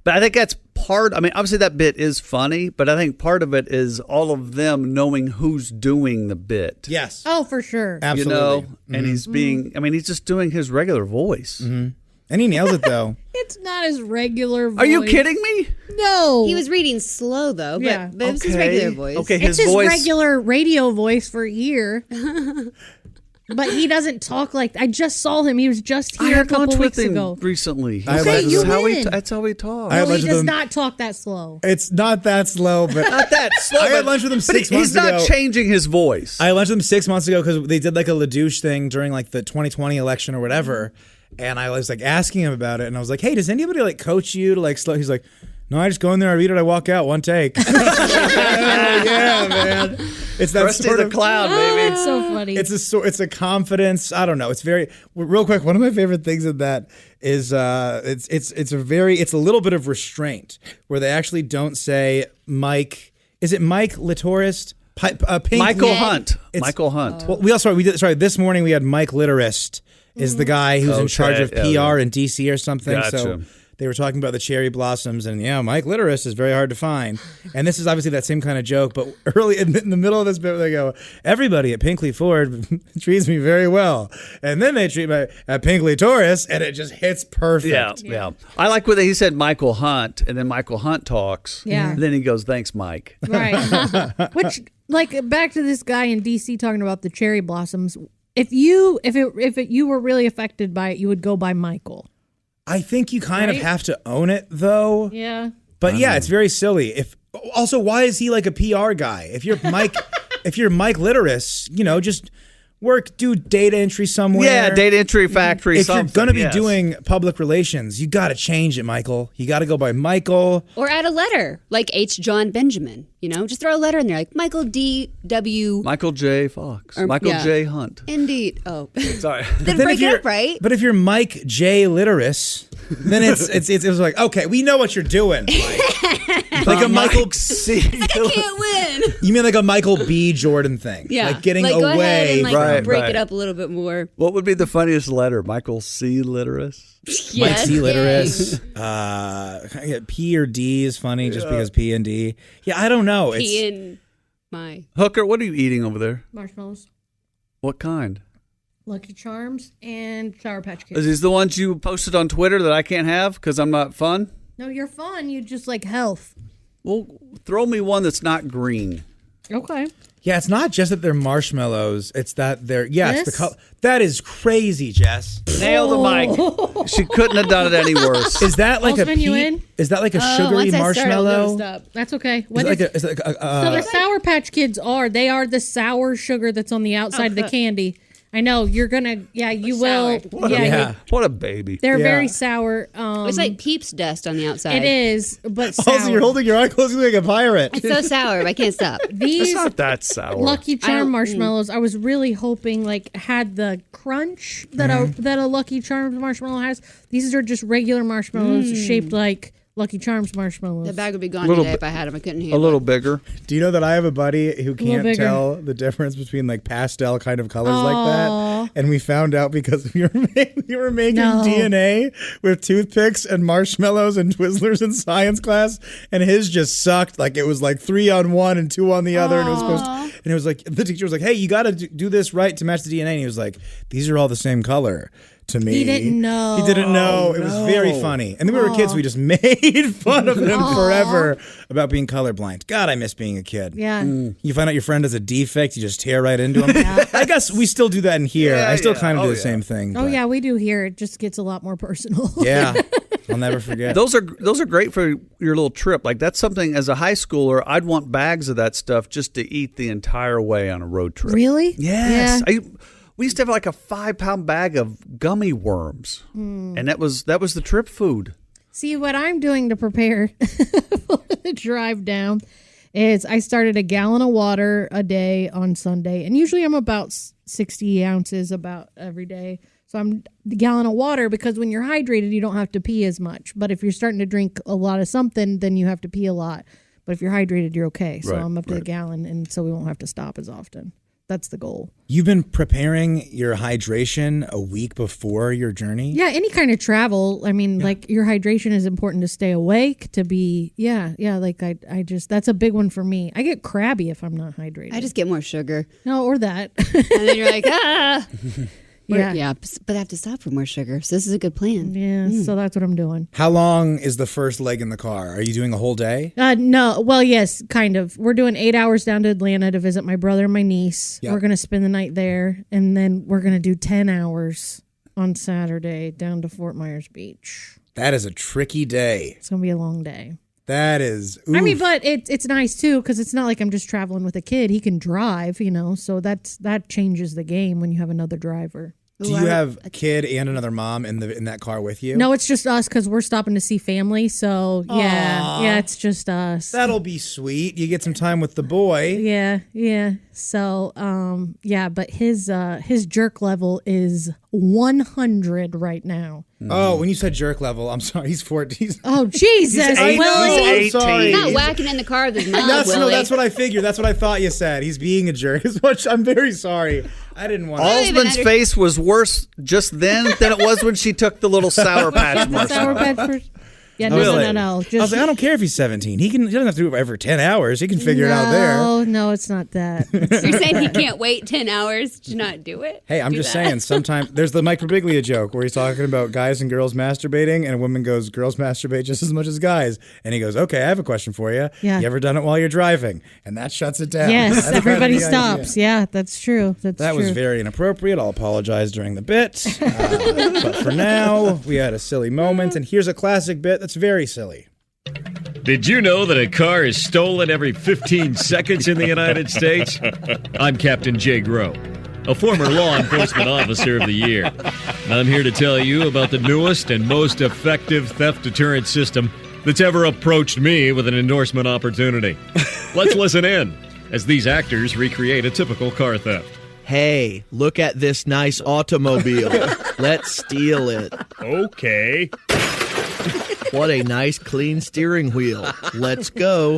But I think that's part. I mean, obviously that bit is funny, but I think part of it is all of them knowing who's doing the bit. Yes. Oh, for sure. Absolutely. You know, and he's being. I mean, he's just doing his regular voice. And he nails it though. It's not his regular voice. Are you kidding me? No. He was reading slow though, but it was his regular voice. Okay, It's his regular radio voice for a year. But he doesn't talk like. I just saw him. He was just I here a had lunch couple with weeks him ago. recently. Okay, you win. That's how he talks. I had No, lunch he with does him. not talk that slow. It's not that slow, but Not that slow. I had lunch with him but 6 months he's not ago. changing his voice. I had lunch with him 6 months ago because they did like a LaDouche thing during like the 2020 election or whatever, and I was like asking him about it, and I was like, "Hey, does anybody like coach you to like slow?" He's like, "No, I just go in there, I read it, I walk out, one take." Yeah, man. It's that Krusty sort the of Clown, baby. It's so funny. It's a confidence. I don't know. It's very real quick. One of my favorite things in that is it's a little bit of restraint where they actually don't say Mike. Is it Mike Litorist? Michael Hunt. It's- Michael Hunt. Well, this morning we had Mike Litorist is the guy who's in charge of PR in DC or something. Gotcha. So they were talking about the cherry blossoms, and Mike Litorist is very hard to find. And this is obviously that same kind of joke, but early in the middle of this bit, they go, "Everybody at Pinkley Ford treats me very well," and then they treat me at Pinkley Taurus, and it just hits perfect. Yeah. I like when he said Michael Hunt, and then Michael Hunt talks. Yeah. And then he goes, "Thanks, Mike." Right. Which, like, back to this guy in DC talking about the cherry blossoms. If you were really affected by it, you would go by Michael. I think you kind of Right? have to own it, though. Yeah. But it's very silly. Also, why is he like a PR guy? If you're Mike, Litorist, just do data entry somewhere. Yeah, data entry factory. If you're going to be yes. doing public relations, you got to change it, Michael. You got to go by Michael. Or add a letter, like H. John Benjamin. Just throw a letter in there, like Michael D. W. Michael J. Fox. Or- Michael yeah. J. Hunt. Indeed. Oh, Sorry. then But break if it you're- up, right? But if you're Mike J. Litorist, then it's like, okay, we know what you're doing. Like a Michael C. I can't win. You mean like a Michael B. Jordan thing? Yeah, like getting go ahead away. and Right, break right. it up a little bit more. What would be the funniest letter? Michael C. Literus? Mike C. Yes, Litorist. P or D is funny just because P and D. Yeah, I don't know. P in my. Hooker, what are you eating over there? Marshmallows, What kind? Lucky Charms, and Sour Patch Is Kids. these the ones you posted on Twitter that I can't have because I'm not fun? No, you're fun. You just like health. Well, throw me one that's not green. Okay. Yeah, it's not just that they're marshmallows. It's that they're it's the This? color. That is crazy, Jess. Nail the mic. She couldn't have done it any worse. Is that like a Postman, you pea- in? Is that like a sugary once I start, I'll marshmallow? go stop. That's okay. Is What it like is- a, is it like so the Sour Patch Kids are the sour sugar that's on the outside of the candy. I know you're gonna. Yeah, you will. What Yeah, a, what a baby. they're Yeah. very sour. It's like Peeps dust on the outside. It is, but sour. Also, you're holding your eye closed like a pirate. It's so sour, but I can't stop. It's These not that sour. Lucky I Charm don't- marshmallows, I was really hoping had the crunch that a Lucky Charms marshmallow has. These are just regular marshmallows shaped like Lucky Charms marshmallows. The bag would be gone Little today bit- if I had them. I couldn't A handle little it. bigger. Do you know that I have a buddy who can't bigger. tell the difference between like pastel kind of colors like Aw. that? And we found out because we were making No. DNA with toothpicks and marshmallows and Twizzlers in science class, and his just sucked. Like it was like 3 on one and 2 on the other, and it was supposed. And it was like the teacher was like, "Hey, you got to do this right to match the DNA." And he was like, "These are all the same color." To me, He didn't know. He didn't know. It was very funny. And then we were kids. We just made fun of him forever about being colorblind. God, I miss being a kid. Yeah. You find out your friend has a defect, you just tear right into him. I guess we still do that in here. Yeah, I still yeah. kind of Oh, do the yeah. same thing. Oh but- yeah, we do here. It just gets a lot more personal. Yeah. I'll never forget. Those are great for your little trip. Like that's something as a high schooler, I'd want bags of that stuff just to eat the entire way on a road trip. Really? Yes. Yeah. We used to have like a 5-pound bag of gummy worms, and that was the trip food. See, what I'm doing to prepare for the drive down is I started a gallon of water a day on Sunday, and usually I'm about 60 ounces about every day. So I'm the gallon of water because when you're hydrated, you don't have to pee as much. But if you're starting to drink a lot of something, then you have to pee a lot. But if you're hydrated, you're okay. So I'm up to the gallon, and so we won't have to stop as often. That's the goal. You've been preparing your hydration a week before your journey? Yeah, any kind of travel. I mean, like your hydration is important to stay awake, to be, like I just, that's a big one for me. I get crabby if I'm not hydrated. I just get more sugar. No, or that. And then you're like, ah. Yeah. But I have to stop for more sugar. So this is a good plan. Yeah, so that's what I'm doing. How long is the first leg in the car? Are you doing a whole day? No. Well, yes, kind of. We're doing 8 hours down to Atlanta to visit my brother and my niece. Yep. We're going to spend the night there. And then we're going to do 10 hours on Saturday down to Fort Myers Beach. That is a tricky day. It's going to be a long day. That is. Oof. I mean, but it's nice too because it's not like I'm just traveling with a kid. He can drive, so that changes the game when you have another driver. Do you have a kid and another mom in that car with you? No, it's just us because we're stopping to see family. So yeah, it's just us. That'll be sweet. You get some time with the boy. Yeah. So but his jerk level is 100 right now. Oh, when you said jerk level, I'm sorry. He's 14. Oh, Jesus. He's Willie. I'm sorry. He's not whacking in the car with his mom, No, that's what I figured. That's what I thought you said. He's being a jerk. I'm very sorry. I didn't want to. Alsman's face was worse just then than it was when she took the little Sour Patch marshmallow. Sour Patch marshmallow. Yeah, no. I was like, I don't care if he's 17. He doesn't have to do it every 10 hours. He can figure it out there. No, it's not that. You're saying he can't wait 10 hours to not do it? Hey, I'm just saying, sometimes there's the Mike Birbiglia joke where he's talking about guys and girls masturbating, and a woman goes, girls masturbate just as much as guys. And he goes, okay, I have a question for you. Yeah. You ever done it while you're driving? And that shuts it down. Yes, That's everybody kind of the stops. idea. Yeah, that's true. That was very inappropriate. I'll apologize during the bit. But for now, we had a silly moment, and here's a classic bit that's very silly. Did you know that a car is stolen every 15 seconds in the United States? I'm Captain Jay Groh, a former law enforcement officer of the year. And I'm here to tell you about the newest and most effective theft deterrent system that's ever approached me with an endorsement opportunity. Let's listen in as these actors recreate a typical car theft. Hey, look at this nice automobile. Let's steal it. Okay. What a nice clean steering wheel. Let's go.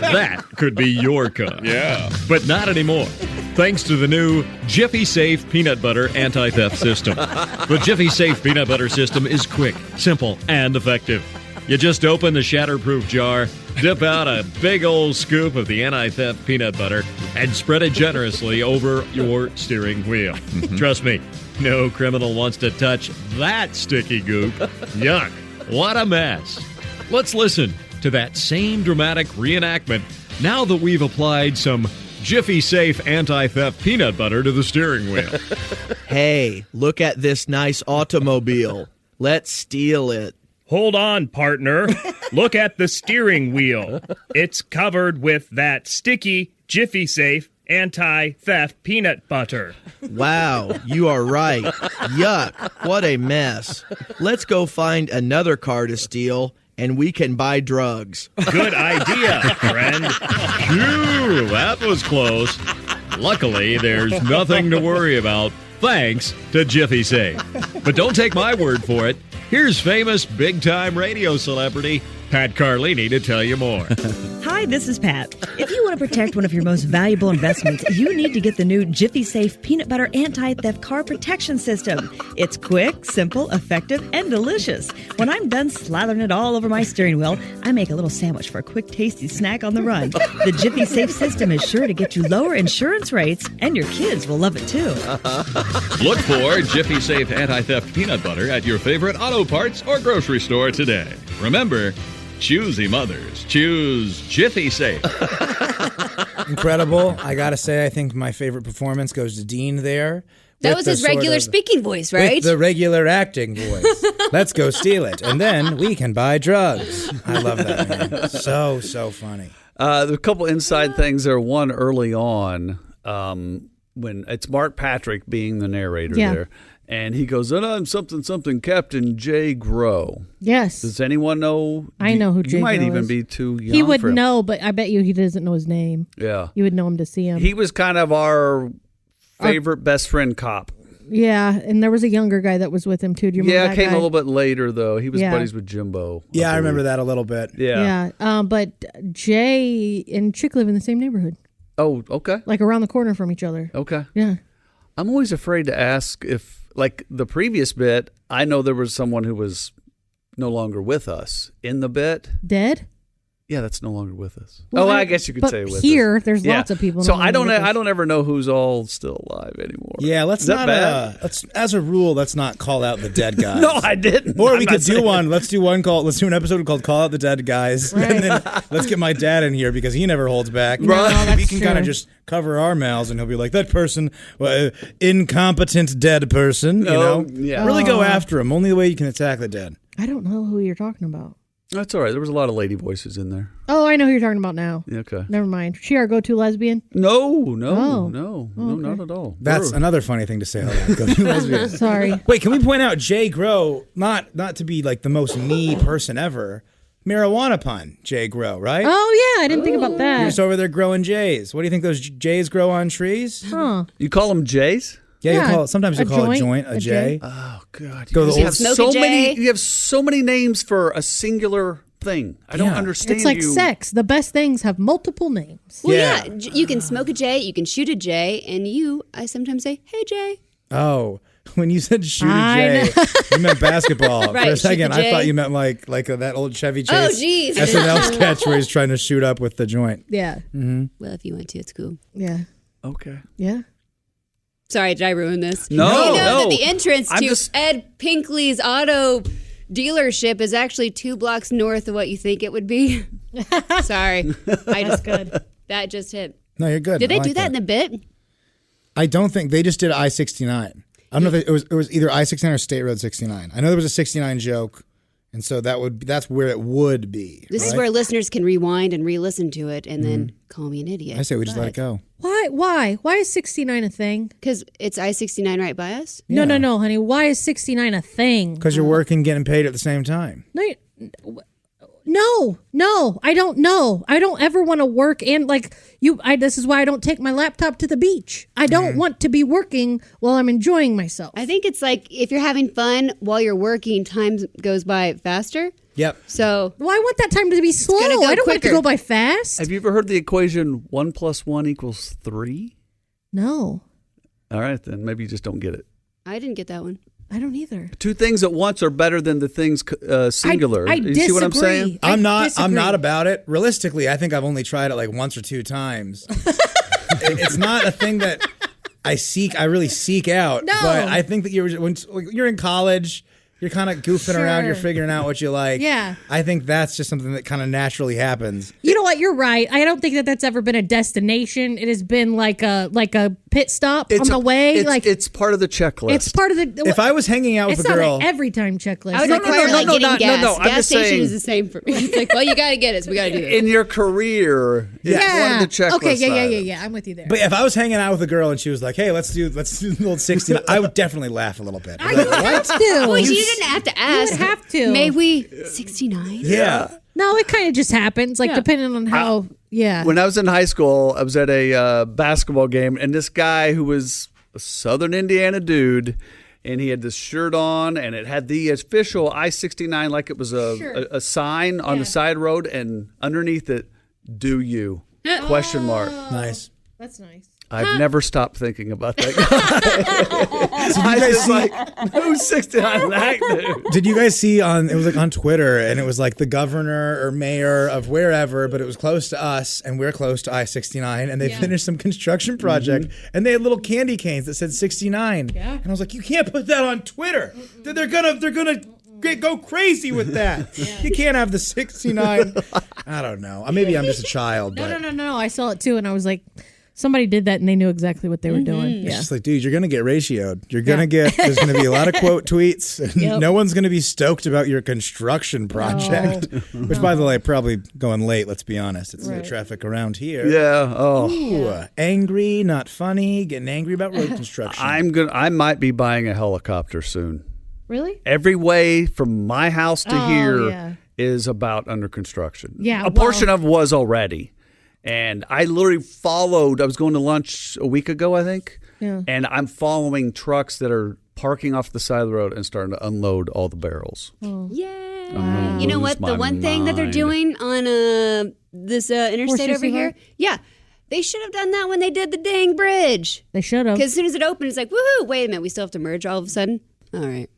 That could be your car. Yeah. But not anymore. Thanks to the new Jiffy Safe Peanut Butter Anti-Theft System. The Jiffy Safe Peanut Butter System is quick, simple, and effective. You just open the shatterproof jar, dip out a big old scoop of the anti-theft peanut butter, and spread it generously over your steering wheel. Trust me, no criminal wants to touch that sticky goop. Yuck. What a mess. Let's listen to that same dramatic reenactment now that we've applied some Jiffy Safe Anti-Theft Peanut Butter to the steering wheel. Hey, look at this nice automobile. Let's steal it. Hold on, partner. Look at the steering wheel. It's covered with that sticky, Jiffy Safe anti-theft peanut butter. Wow, you are right. Yuck, what a mess. Let's go find another car to steal, and we can buy drugs. Good idea, friend. Phew, that was close. Luckily, there's nothing to worry about, thanks to Jiffy Safe. But don't take my word for it. Here's famous big-time radio celebrity Pat Carlini to tell you more. Hi, this is Pat. If you want to protect one of your most valuable investments, you need to get the new Jiffy Safe Peanut Butter Anti-Theft Car Protection System. It's quick, simple, effective, and delicious. When I'm done slathering it all over my steering wheel, I make a little sandwich for a quick, tasty snack on the run. The Jiffy Safe system is sure to get you lower insurance rates, and your kids will love it too. Look for Jiffy Safe Anti-Theft Peanut Butter at your favorite auto parts or grocery store today. Remember, choosy mothers choose Jiffy Safe. Incredible. I gotta say, I think my favorite performance goes to Dean there. That was his regular speaking voice, right? With the regular acting voice. Let's go steal it, and then we can buy drugs. I love that, man. So funny. There are a couple inside things there. One early on, when it's Mark Patrick being the narrator there. And he goes, and I'm something Captain Jay Grow. Yes. Does anyone know? I know who Jay You might Grow even is. be too young He would for him. know, but I bet you he doesn't know his name. Yeah. You would know him to see him. He was kind of our favorite best friend cop. Yeah, and there was a younger guy that was with him too. Do you remember Yeah, that came guy? a little bit later, though. He was Yeah. buddies with Jimbo. Yeah, I remember that a little bit. Yeah. But Jay and Chick live in the same neighborhood, Oh, okay. like around the corner from each other. Okay. Yeah. I'm always afraid to ask if, like the previous bit, I know there was someone who was no longer with us in the bit. Dead? Yeah, that's no longer with us. Well, I guess you could but say with here, us. there's lots of people So no I longer don't. with us. I don't ever know who's all still alive anymore. Yeah, let's Is that not. bad? Let's, as a rule, let's not call out the dead guys. No, I didn't. Or I'm we not could do saying- one. Let's do one call. Let's do an episode called "Call Out the Dead Guys," and then let's get my dad in here because he never holds back. Right. We can kind of just cover our mouths, and he'll be like, "That person, incompetent dead person." You know, yeah. really go after him. Only the way you can attack the dead. I don't know who you're talking about. That's all right. There was a lot of lady voices in there. Oh, I know who you're talking about now. Yeah, okay. Never mind. She our go-to lesbian? No, Oh. not at all. That's Brr. another funny thing to say. Lesbian. Sorry. Wait, can we point out Jay Grow? Not to be like the most me person ever. Marijuana pun, Jay Grow, right? Oh, yeah. I didn't think about You're that. just over there growing jays. What do you think those jays grow on trees? Huh. You call them Jays? Yeah, Yeah, you call it, sometimes you a call joint, a joint a a jay. Oh God! Go the You old have so many. You have so many names for a singular thing. I don't understand. It's like you. sex. The best things have multiple names. Well, yeah. You can smoke a J, you can shoot a J, and I sometimes say, hey, Jay. Oh, when you said shoot a I jay, you meant basketball. Right, For a shoot the second, I J. thought you meant like that old Chevy Oh, Chase geez. SNL sketch where he's trying to shoot up with the joint. Yeah. Mm-hmm. Well, if you want to, it's cool. Yeah. Okay. Yeah. Sorry, did I ruin this? No, You know no. that the entrance I'm to just- Ed Pinkley's auto dealership is actually 2 blocks north of what you think it would be. Sorry. That just hit. No, you're good. Did they I do like that in the bit? I don't think they just did I-69. I don't know if it was either I-69 or State Road 69. I know there was a 69 joke, and so that's where it would be. This is right? where listeners can rewind and re-listen to it and then call me an idiot. I say we just let it go. Why? Why is 69 a thing? Because it's I-69 right by us. No, honey. Why is 69 a thing? Because you're working, getting paid at the same time. No, I don't know. I don't ever want to work and this is why I don't take my laptop to the beach. I don't want to be working while I'm enjoying myself. I think it's like if you're having fun while you're working, time goes by faster. Yep. So Well, I want that time to be slow. gonna go I don't want it to quicker. go by fast. Have you ever heard the equation 1 + 1 = 3? No, All right, then maybe you just don't get it. I didn't get that one. I don't either. Two things at once are better than the things singular. I You see what I'm disagree. saying? I'm not disagree. about it. Realistically, I think I've only tried it like once or 2 times. It's not a thing that I really seek out. No. But I think that when you're in college, you're kind of goofing around, you're Sure. figuring out what you like. Yeah. I think that's just something that kind of naturally happens. You know what? You're right. I don't think that that's ever been a destination. It has been like a pit stop on the way. It's part of the checklist. It's part of the. If I was hanging out with it's a girl, not an every time checklist. I would No, require no, like no, getting no, gas. no, I'm Gas just station saying- is the same for me. It's like, well, you got to get it, so we got to do it. in your career. It's one of the checklist Okay. Yeah. items. I'm with you there. but if I was hanging out with a girl and she was like, "Hey, let's do the old 60," I would definitely laugh a little bit. I'd be like, have to. Well, you didn't have to ask. You would have to. May we 69? Yeah. No, it kind of just happens. Like depending on how. Yeah. When I was in high school, I was at a basketball game, and this guy who was a Southern Indiana dude, and he had this shirt on, and it had the official I-69 like it was a sign on the side road, and underneath it, "Do you?" Question mark. Nice. That's nice. I've never stopped thinking about that guy. I was like, who's 69 that dude? Did you guys see it was like on Twitter, and it was like the governor or mayor of wherever, but it was close to us, and we're close to I-69, and they finished some construction project, and they had little candy canes that said 69. Yeah. And I was like, you can't put that on Twitter. They're gonna go crazy with that. You can't have the 69. I don't know. Maybe I'm just a child. But No. I saw it too, and I was like, Somebody did that and they knew exactly what they were doing. It's Yeah. just like, dude, you're going to get ratioed. You're going to get, there's going to be a lot of quote tweets. And No one's going to be stoked about your construction project. Which, by the way, probably going late, let's be honest. It's the traffic around here. Yeah. Ooh, angry, not funny, getting angry about road construction. I might be buying a helicopter soon. Really? Every way from my house to here yeah. is about under construction. Yeah, A portion of was already. And I literally followed. I was going to lunch a week ago, I think. Yeah. And I'm following trucks that are parking off the side of the road and starting to unload all the barrels. Yay. Wow. You know what? The one thing that they're doing on this interstate over here, they should have done that when they did the dang bridge. They should have. Because as soon as it opened, it's like, woohoo, wait a minute, we still have to merge all of a sudden? All right.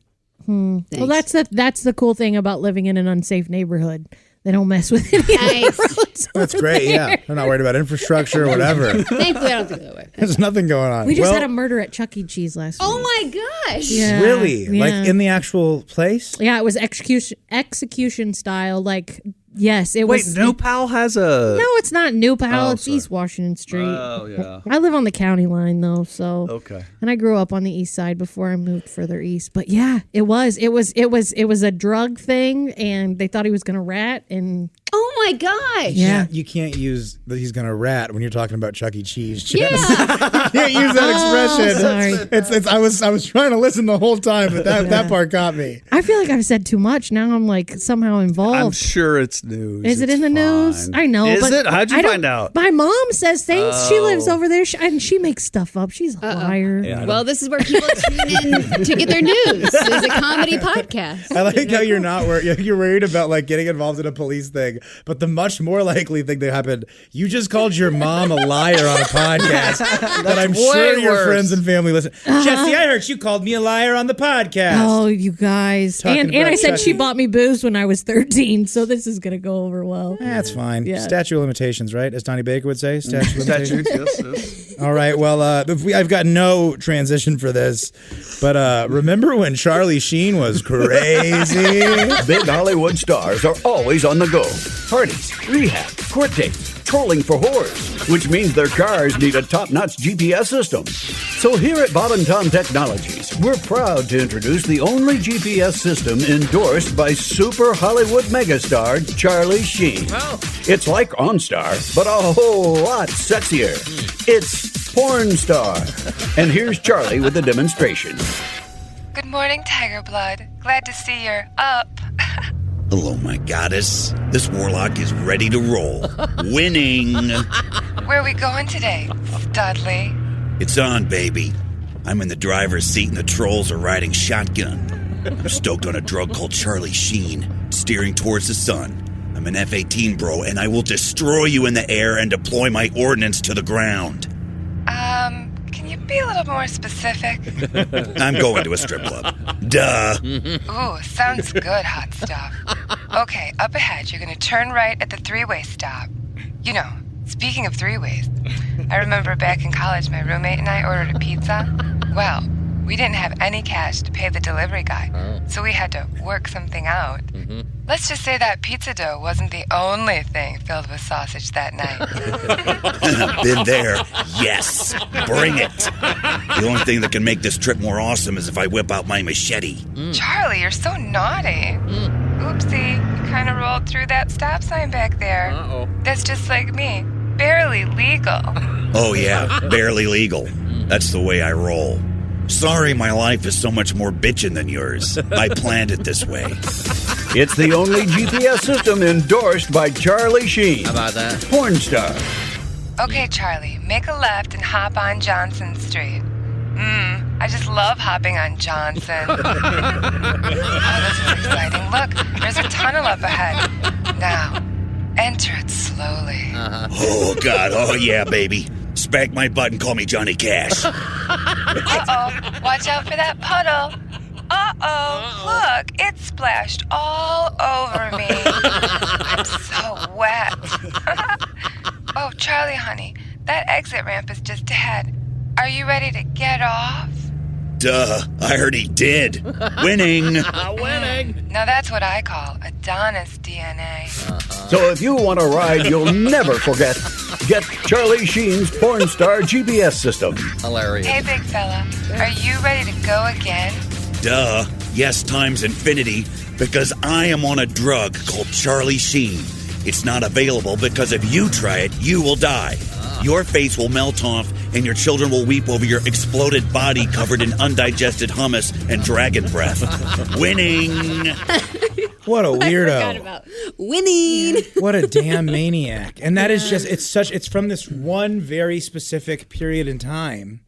Well, that's the cool thing about living in an unsafe neighborhood. They don't mess with any of the roads. That's great, yeah. They're not worried about infrastructure or whatever. Thankfully, I don't think that way. There's nothing going on. We just had a murder at Chuck E. Cheese last week. Oh my gosh. Yeah. Really? Yeah. Like in the actual place? Yeah, it was execution style. Like, yes, it was. Wait, New Pal has a... No, it's not New Pal. Oh, it's sorry. East Washington Street. Oh, yeah. I live on the county line, though, so. Okay. And I grew up on the east side before I moved further east. But yeah, it was a drug thing, and they thought he was going to rat, and. Oh my gosh. Yeah. You can't use that he's going to rat when you're talking about Chuck E. Cheese. Jess. Yeah. You can't use that expression. Sorry. I was trying to listen the whole time, but that part got me. I feel like I've said too much. Now I'm like somehow involved. I'm sure it's news. Is it in the news? I know. Is but it? How'd you find out? My mom says things. She lives over there, and she makes stuff up. She's a liar. Yeah, Well, this is where people tune in to get their news. It's a comedy podcast. I like how you're not worried. You're worried about like getting involved in a police thing, but the much more likely thing that happened, you just called your mom a liar on a podcast that I'm sure your friends and family listen. Jesse, I heard you called me a liar on the podcast. Oh, you guys. Talking And about I said Chucky. she bought me booze when I was 13, so this is going to go over well. That's fine. Yeah. Statute of limitations, right? As Donnie Baker would say, statute of limitations. yes. All right. Well, I've got no transition for this, but remember when Charlie Sheen was crazy? Big Hollywood stars are always on the go. Parties, rehab, court dates, trolling for whores, which means their cars need a top-notch GPS system. So here at Bob and Tom Technologies, we're proud to introduce the only GPS system endorsed by super Hollywood megastar Charlie Sheen. Oh. It's like OnStar, but a whole lot sexier. It's Porn Star. And here's Charlie with the demonstration. Good morning, Tiger Blood. Glad to see you're up. Hello, my goddess. This warlock is ready to roll. Winning. Where are we going today, Studley? It's on, baby. I'm in the driver's seat and the trolls are riding shotgun. I'm stoked on a drug called Charlie Sheen, steering towards the sun. I'm an F-18, bro, and I will destroy you in the air and deploy my ordnance to the ground. Can you be a little more specific? I'm going to a strip club. Duh. Ooh, sounds good, hot stuff. Okay, up ahead, you're gonna turn right at the three-way stop. You know, speaking of three-ways, I remember back in college my roommate and I ordered a pizza. Well, we didn't have any cash to pay the delivery guy, so we had to work something out. Let's just say that pizza dough wasn't the only thing filled with sausage that night. Been there. Yes. Bring it. The only thing that can make this trip more awesome is if I whip out my machete. Charlie, you're so naughty. Oopsie, you kind of rolled through that stop sign back there. That's just like me. Barely legal. Oh, yeah. Barely legal. That's the way I roll. Sorry, my life is so much more bitchin' than yours. I planned it this way. It's the only GPS system endorsed by Charlie Sheen. How about that? Porn Star. Okay, Charlie, make a left and hop on Johnson Street. I just love hopping on Johnson. Oh, this is exciting. Look, there's a tunnel up ahead. Now, enter it slowly. Oh, God. Oh, yeah, baby. Spank my butt and call me Johnny Cash. Uh-oh, watch out for that puddle. Uh-oh, look, it splashed all over me. I'm so wet. Oh, Charlie, honey, that exit ramp is just ahead. Are you ready to get off? Duh, I heard he did. Winning. Winning. Now that's what I call Adonis DNA. So if you want to ride you'll never forget, Get Charlie Sheen's porn star GPS system. Hilarious. Hey, big fella, are you ready to go again? Duh. Yes times infinity, because I am on a drug called Charlie Sheen. It's not available because if you try it, you will die. Your face will melt off, and your children will weep over your exploded body covered in undigested hummus and dragon breath. Winning! What a weirdo. I forgot about winning. What a damn maniac. And that is just, it's from this one very specific period in time.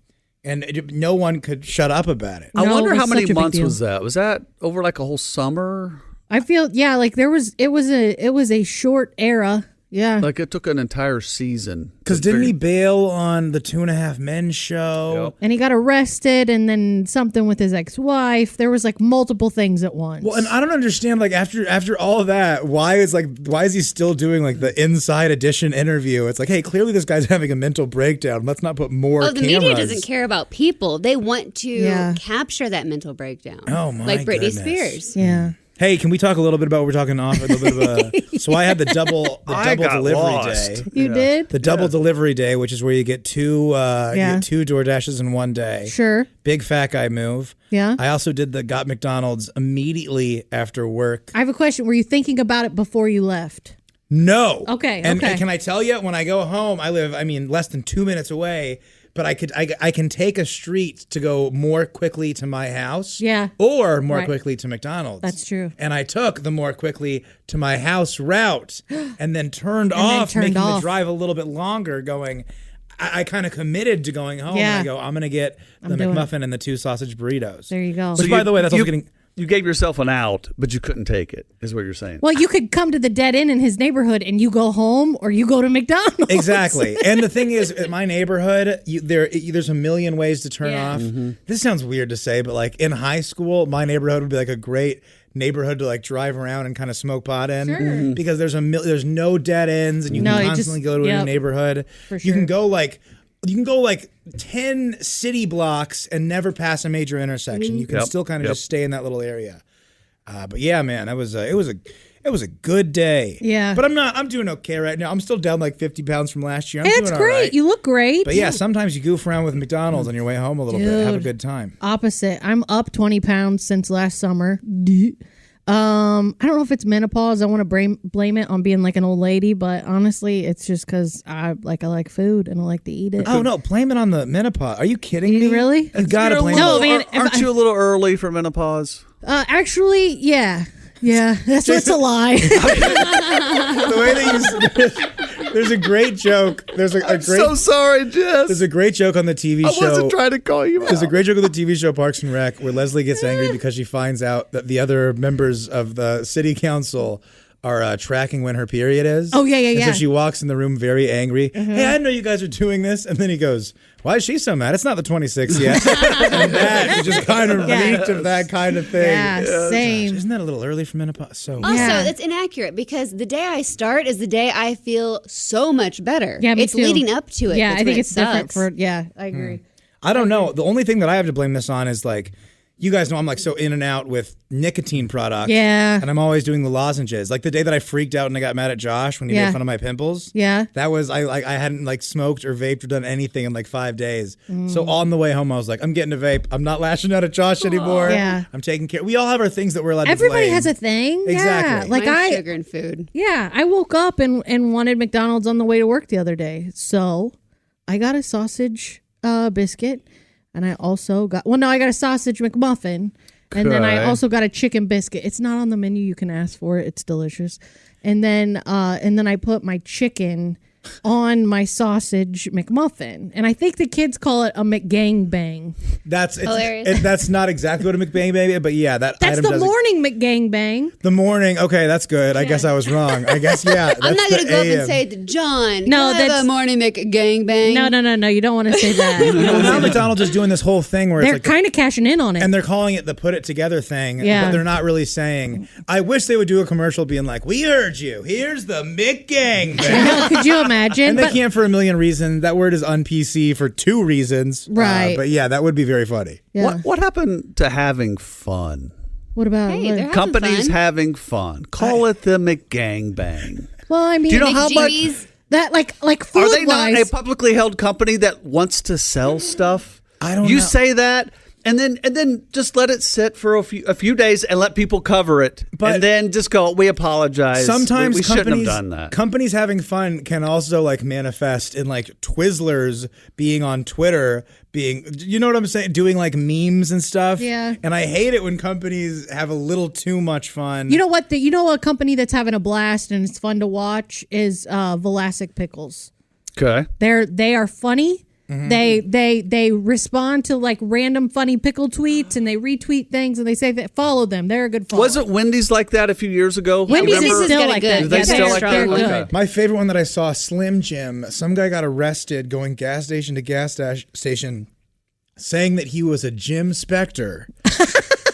And no one could shut up about it. I No, wonder it was how many such a big months deal. was that? Was that over like a whole summer? I feel like it was a short era. Yeah. Like it took an entire season. Because didn't he bail on the 2.5 Men show? And he got arrested, and then something with his ex-wife. There was like multiple things at once. Well, and I don't understand, like, after all of that, why is he still doing like the Inside Edition interview? It's like, hey, clearly this guy's having a mental breakdown. Let's not put more Oh, the cameras. media doesn't care about people. They want to Yeah. capture that mental breakdown. Oh, my Like Britney goodness. Spears. Yeah. Hey, can we talk a little bit about what we're talking off? A little bit of so I had the double delivery day. You did? The double delivery day, which is where you get two DoorDashes in one day. Sure. Big fat guy move. Yeah. I also did got McDonald's immediately after work. I have a question. Were you thinking about it before you left? No. Okay. And okay. can I tell you, when I go home, I live, less than 2 minutes away, but I can take a street to go more quickly to my house. Yeah. Or more Right. quickly to McDonald's. That's true. And I took the more quickly to my house route and then turned off, making the drive a little bit longer, going, I kind of committed to going home. Yeah. And I go, I'm going to get the doing McMuffin and the 2 sausage burritos. There you go. Which, by the way, that's also getting... You gave yourself an out, but you couldn't take it, is what you're saying. Well, you could come to the dead end in his neighborhood and you go home or you go to McDonald's. Exactly. And the thing is, in my neighborhood, there's a million ways to turn off. Mm-hmm. This sounds weird to say, but like in high school, my neighborhood would be like a great neighborhood to like drive around and kind of smoke pot in. Sure. Mhm. Because there's no dead ends and you can constantly go to a new neighborhood. For You sure. can go like 10 city blocks and never pass a major intersection. You can still kind of just stay in that little area. But yeah, man, it was a good day. Yeah. But I'm doing okay right now. I'm still down like 50 pounds from last year. I'm Hey, doing that's all great. right. You look great. But yeah, sometimes you goof around with McDonald's on your way home a little bit. Have a Dude. good time. Opposite. I'm up 20 pounds since last summer. I don't know if it's menopause. I want to blame it on being like an old lady, but honestly, it's just because I like food and I like to eat it. Oh no, blame it on the menopause. Are you kidding me? Really? You gotta You're a blame little- it. man, Aren't you a little early for menopause? Actually, yeah. Yeah, that's what's a lie. The way that you there's a great joke. There's a great. So sorry, Jess. There's a great joke on the TV I show. wasn't trying to call you out. There's a great joke on the TV show Parks and Rec where Leslie gets angry because she finds out that the other members of the city council are tracking when her period is. Oh, yeah, yeah, and yeah. So she walks in the room very angry. Hey, I know you guys are doing this. And then he goes, why is she so mad? It's not the 26th yet. And that just kind of reeked of that kind of thing. Yeah, same. Isn't that a little early for menopause? So Also, it's inaccurate because the day I start is the day I feel so much better. Yeah, me it's too. leading up to it. Yeah, that's I when think it it's different sucks. I agree. I don't know. The only thing that I have to blame this on is like, you guys know I'm like so in and out with nicotine products. Yeah. And I'm always doing the lozenges. Like the day that I freaked out and I got mad at Josh when he made fun of my pimples. Yeah. That was I hadn't like smoked or vaped or done anything in like 5 days. So on the way home I was like, I'm getting a vape. I'm not lashing out at Josh anymore. Yeah. I'm taking care. We all have our things that we're allowed Everybody to blame. has a thing. Exactly. Yeah. Like Mine's sugar and food. Yeah, I woke up and wanted McDonald's on the way to work the other day. So I got a sausage biscuit, and I also got I got a sausage McMuffin, and then I Okay. also got a chicken biscuit. It's not on the menu. You can ask for it. It's delicious. And then I put my chicken on my sausage McMuffin, and I think the kids call it a McGang Bang. That's Hilarious. that's not exactly what a McBang baby, but yeah, that That's item the does morning McGang Bang. The morning. Okay, that's good. I guess I was wrong. I guess yeah. I'm not going to go up AM. and say to John, No, can I have that's- a morning McGangbang. No. You don't want to say that. Well, now McDonald's is doing this whole thing where They're it's like kind of cashing in on it. and they're calling it the put it together thing, Yeah. but they're not really saying. I wish they would do a commercial being like, "We heard you. Here's the McGang Bang." Could you imagine? And they But- can't for a million reasons. That word is un-PC for 2 reasons. Right. But yeah, that would be very funny. Yeah. What happened to having fun? What about? Hey, they're having Companies fun. having fun. Call it the McGang Bang. Well, I mean, Do you know how much? McGee's. That like food Are they not wise, a publicly held company that wants to sell stuff? I don't know. You say that, and then just let it sit for a few days and let people cover it, and then just go. We apologize. Sometimes we shouldn't have done that. Companies having fun can also like manifest in like Twizzlers being on Twitter, you know what I'm saying, doing like memes and stuff. Yeah. And I hate it when companies have a little too much fun. you know what? A company that's having a blast and it's fun to watch is Vlasic Pickles. Okay. They are funny. Mm-hmm. They respond to like random funny pickle tweets and they retweet things and they say that follow them. They're a good follow. Wasn't Wendy's like that a few years ago? Wendy's is still like that. Do they still like they're that? good. My favorite one that I saw, Slim Jim. Some guy got arrested going gas station to gas station saying that he was a Jim Spector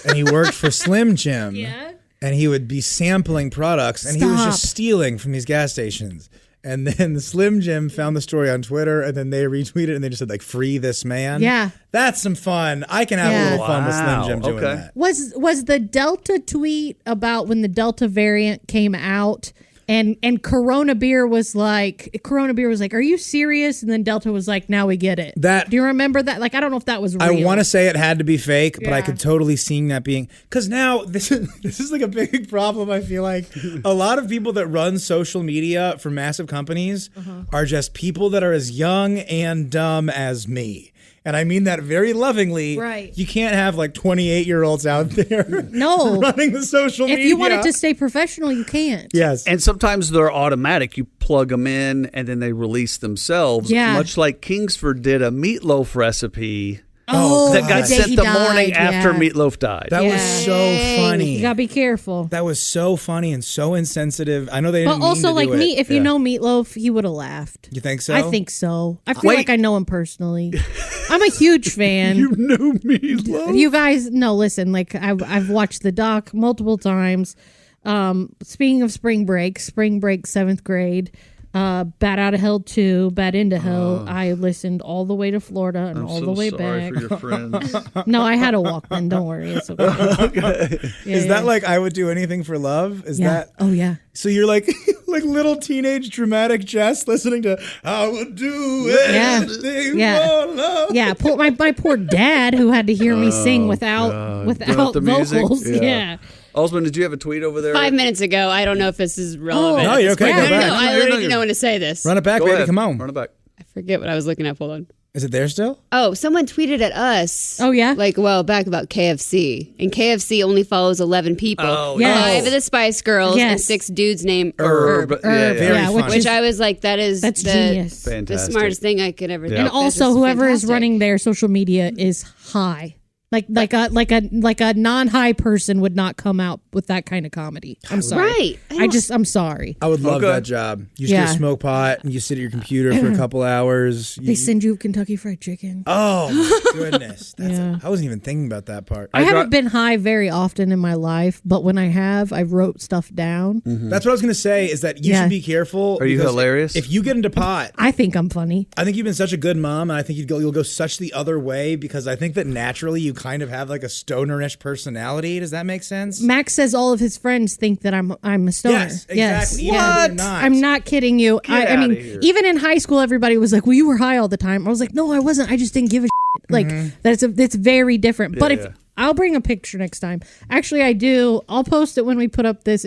and he worked for Slim Jim. Yeah. And he would be sampling products and he was just stealing from these gas stations. And then Slim Jim found the story on Twitter and then they retweeted and they just said like, free this man. Yeah. That's some fun. I can have a little fun with Slim Jim doing that. Was the Delta tweet about when the Delta variant came out and Corona Beer was like, are you serious? And then Delta was like, now we get it. Do you remember that? Like, I don't know if that was real. I want to say it had to be fake, but I could totally see that being, because now this is like a big problem. I feel like a lot of people that run social media for massive companies are just people that are as young and dumb as me. And I mean that very lovingly. Right. You can't have like 28-year-olds out there running the social media. If you want it to stay professional, you can't. Yes. And sometimes they're automatic. You plug them in and then they release themselves. Yeah. Much like Kingsford did a meatloaf recipe. That got sent the morning after Meatloaf died. That was so funny. You gotta be careful. That was so funny and so insensitive. I know they didn't But also, mean to like do me, it. if you know Meatloaf, he would have laughed. You think so? I think so. I feel like I know him personally. I'm a huge fan. You know Meatloaf? You guys, no, listen. Like I've watched the doc multiple times. Speaking of Spring Break, 7th grade. Bat Out of Hell 2, Bat Into Hell. I listened all the way to Florida and all the way back. For your friends. No, I had a Walkman. Don't worry, it's okay. Is that like I Would Do Anything for Love? Is that? Oh yeah. So you're like like little teenage dramatic Jess listening to I Would Do Anything for Love. Yeah. My poor dad who had to hear me sing without the music? vocals. Yeah. Osmond, did you have a tweet over there? 5 minutes ago. I don't know if this is relevant. No, you're okay. Go back. No, I already know when to say this. Run it back, Go baby. ahead. Come on. Run it back. I forget what I was looking at. Hold on. Is it there still? Oh, someone tweeted at us. Oh, yeah? Like a while back about KFC. And KFC only follows 11 people. Oh, yes. 5 of the Spice Girls and Yes. 6 dudes named Herb. Herb. Yeah, Very Yeah, funny. Which I was like, that's genius. the Fantastic. smartest thing I could ever think. And That's also, just whoever is fantastic. running their social media is high. Like a non-high person would not come out with that kind of comedy. I'm sorry. Right. I'm sorry. I would love Okay. that job. You just go smoke pot and you sit at your computer for a couple hours. They send you Kentucky Fried Chicken. Oh my goodness. Yeah. I wasn't even thinking about that part. I haven't been high very often in my life, but when I have, I wrote stuff down. That's what I was going to say is that you should be careful. Are you because hilarious? If you get into pot, I think I'm funny. I think you've been such a good mom, and I think you'll go such the other way because I think that naturally you kind of have like a stonerish personality. Does that make sense? Max says all of his friends think that I'm a stoner. Yes, exactly. Even if What? you're not. I'm not kidding you. I mean, outta here. even in high school, everybody was like, "Well, you were high all the time." I was like, "No, I wasn't. I just didn't give a shit." Like that's very different. But if I'll bring a picture next time. Actually, I do. I'll post it when we put up this.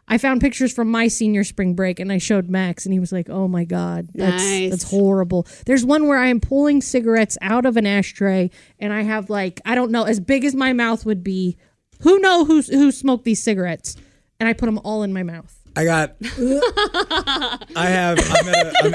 I found pictures from my senior spring break and I showed Max and he was like, oh my God, that's horrible. There's one where I am pulling cigarettes out of an ashtray and I have like, I don't know, as big as my mouth would be. Who smoked these cigarettes? And I put them all in my mouth. I'm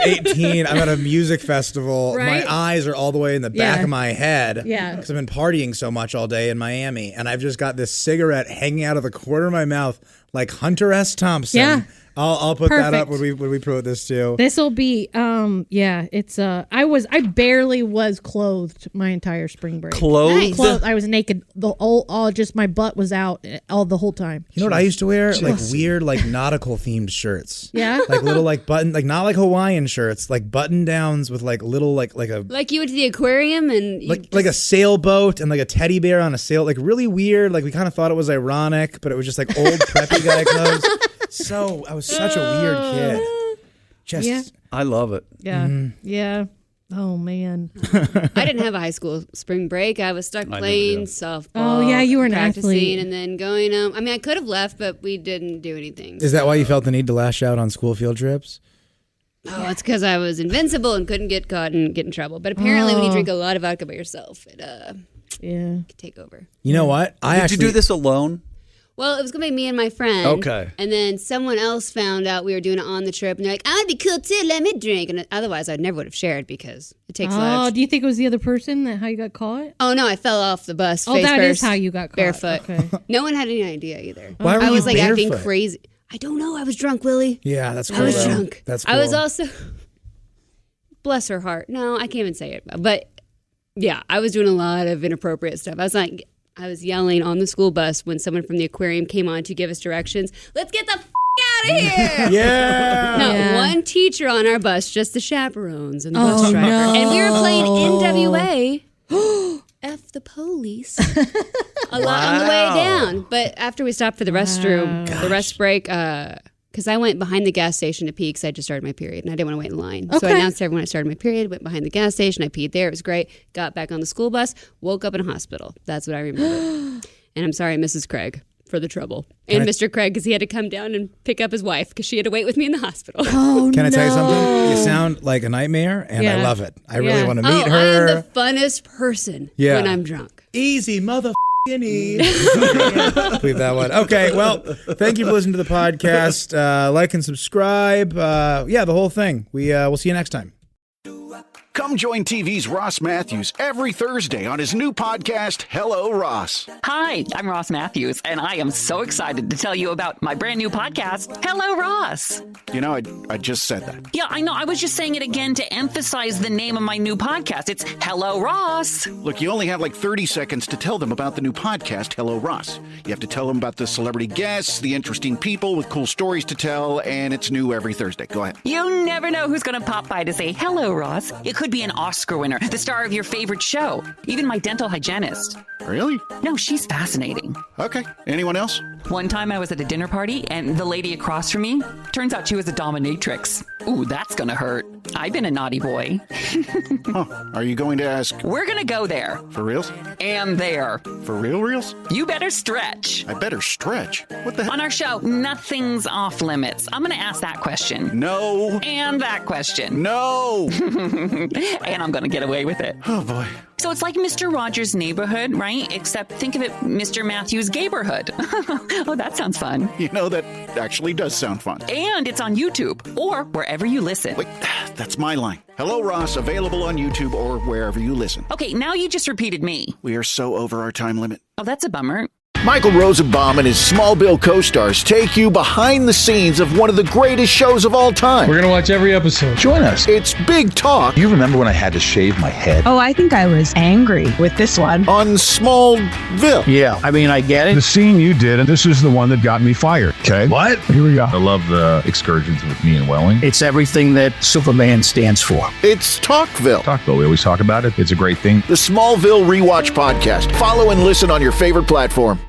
18. I'm at a music festival. Right? My eyes are all the way in the back of my head. Yeah. Because I've been partying so much all day in Miami. And I've just got this cigarette hanging out of the corner of my mouth like Hunter S. Thompson. Yeah. I'll put that up Perfect. when we promote this too. This will be it's I barely was clothed my entire spring break. Clothed? I was naked. All just my butt was out all the whole time. You know what I used to wear? Like weird, like nautical themed shirts. Yeah. Like little like button, like not like Hawaiian shirts, like button downs with like little like a Like you went to the aquarium and like a sailboat and like a teddy bear on a sail, like really weird. Like we kind of thought it was ironic, but it was just like old preppy guy clothes. So I was such a weird kid. I love it. Yeah. Yeah. Oh, man. I didn't have a high school spring break. I was stuck playing softball. Oh, yeah, you were an practicing athlete. and then going I mean, I could have left, but we didn't do anything. Is that why you felt the need to lash out on school field trips? Oh, it's because I was invincible and couldn't get caught and get in trouble. But apparently when you drink a lot of vodka by yourself, it can take over. You know what? Did you do this alone? Well, it was going to be me and my friend. Okay. And then someone else found out we were doing it on the trip. And they're like, I'd be cool too. Let me drink. And otherwise, I never would have shared because it takes a lot of... do you think it was the other person how you got caught? Oh, no. I fell off the bus face that first. is how you got caught. Barefoot. Okay. No one had any idea either. Why were I you was like acting barefoot? crazy. I don't know. I was drunk, Willie. Yeah, that's cool. I was though. drunk. That's cool. I was also... Bless her heart. No, I can't even say it. But yeah, I was doing a lot of inappropriate stuff. I was yelling on the school bus when someone from the aquarium came on to give us directions. Let's get the out of here! Yeah. No, one teacher on our bus, just the chaperones and the bus driver. No. And we were playing NWA. F the police. A lot on the way down. But after we stopped for the restroom, the rest break, because I went behind the gas station to pee because I just started my period and I didn't want to wait in line. So I announced to everyone I started my period, went behind the gas station, I peed there. It was great. Got back on the school bus, woke up in a hospital. That's what I remember. And I'm sorry, Mrs. Craig, for the trouble. And Mr. Craig, because he had to come down and pick up his wife because she had to wait with me in the hospital. Oh, Can I tell you something? You sound like a nightmare, and I love it. I really want to meet her. I am the funnest person when I'm drunk. Easy, mother. Leave that one. Okay, well, thank you for listening to the podcast. Like and subscribe. The whole thing. We'll see you next time. Come join TV's Ross Matthews every Thursday on his new podcast, Hello, Ross. Hi, I'm Ross Matthews, and I am so excited to tell you about my brand new podcast, Hello, Ross. You know, I just said that. Yeah, I know. I was just saying it again to emphasize the name of my new podcast. It's Hello, Ross. Look, you only have like 30 seconds to tell them about the new podcast, Hello, Ross. You have to tell them about the celebrity guests, the interesting people with cool stories to tell, and it's new every Thursday. Go ahead. You never know who's going to pop by to say, hello, Ross. It could be an Oscar winner, the star of your favorite show, even my dental hygienist. Really? No, she's fascinating. Okay. Anyone else? One time I was at a dinner party, and the lady across from me, turns out she was a dominatrix. Ooh, that's gonna hurt. I've been a naughty boy. Are you going to ask? We're gonna go there. For reals? And there. For reals? You better stretch. I better stretch? What the heck? On our show, nothing's off limits. I'm gonna ask that question. No. And that question. No. And I'm gonna get away with it. Oh, boy. So it's like Mr. Rogers' Neighborhood, right? Except think of it Mr. Matthews' Gayborhood. Oh, that sounds fun. You know, that actually does sound fun. And it's on YouTube or wherever you listen. Wait, that's my line. Hello, Ross, available on YouTube or wherever you listen. Okay, now you just repeated me. We are so over our time limit. Oh, that's a bummer. Michael Rosenbaum and his Smallville co-stars take you behind the scenes of one of the greatest shows of all time. We're going to watch every episode. Join us. It's Big Talk. You remember when I had to shave my head? Oh, I think I was angry with this one. On Smallville. Yeah, I mean, I get it. The scene you did, and this is the one that got me fired, okay? What? Here we go. I love the excursions with me and Welling. It's everything that Superman stands for. It's Talkville. Talkville, we always talk about it. It's a great thing. The Smallville Rewatch Podcast. Follow and listen on your favorite platform.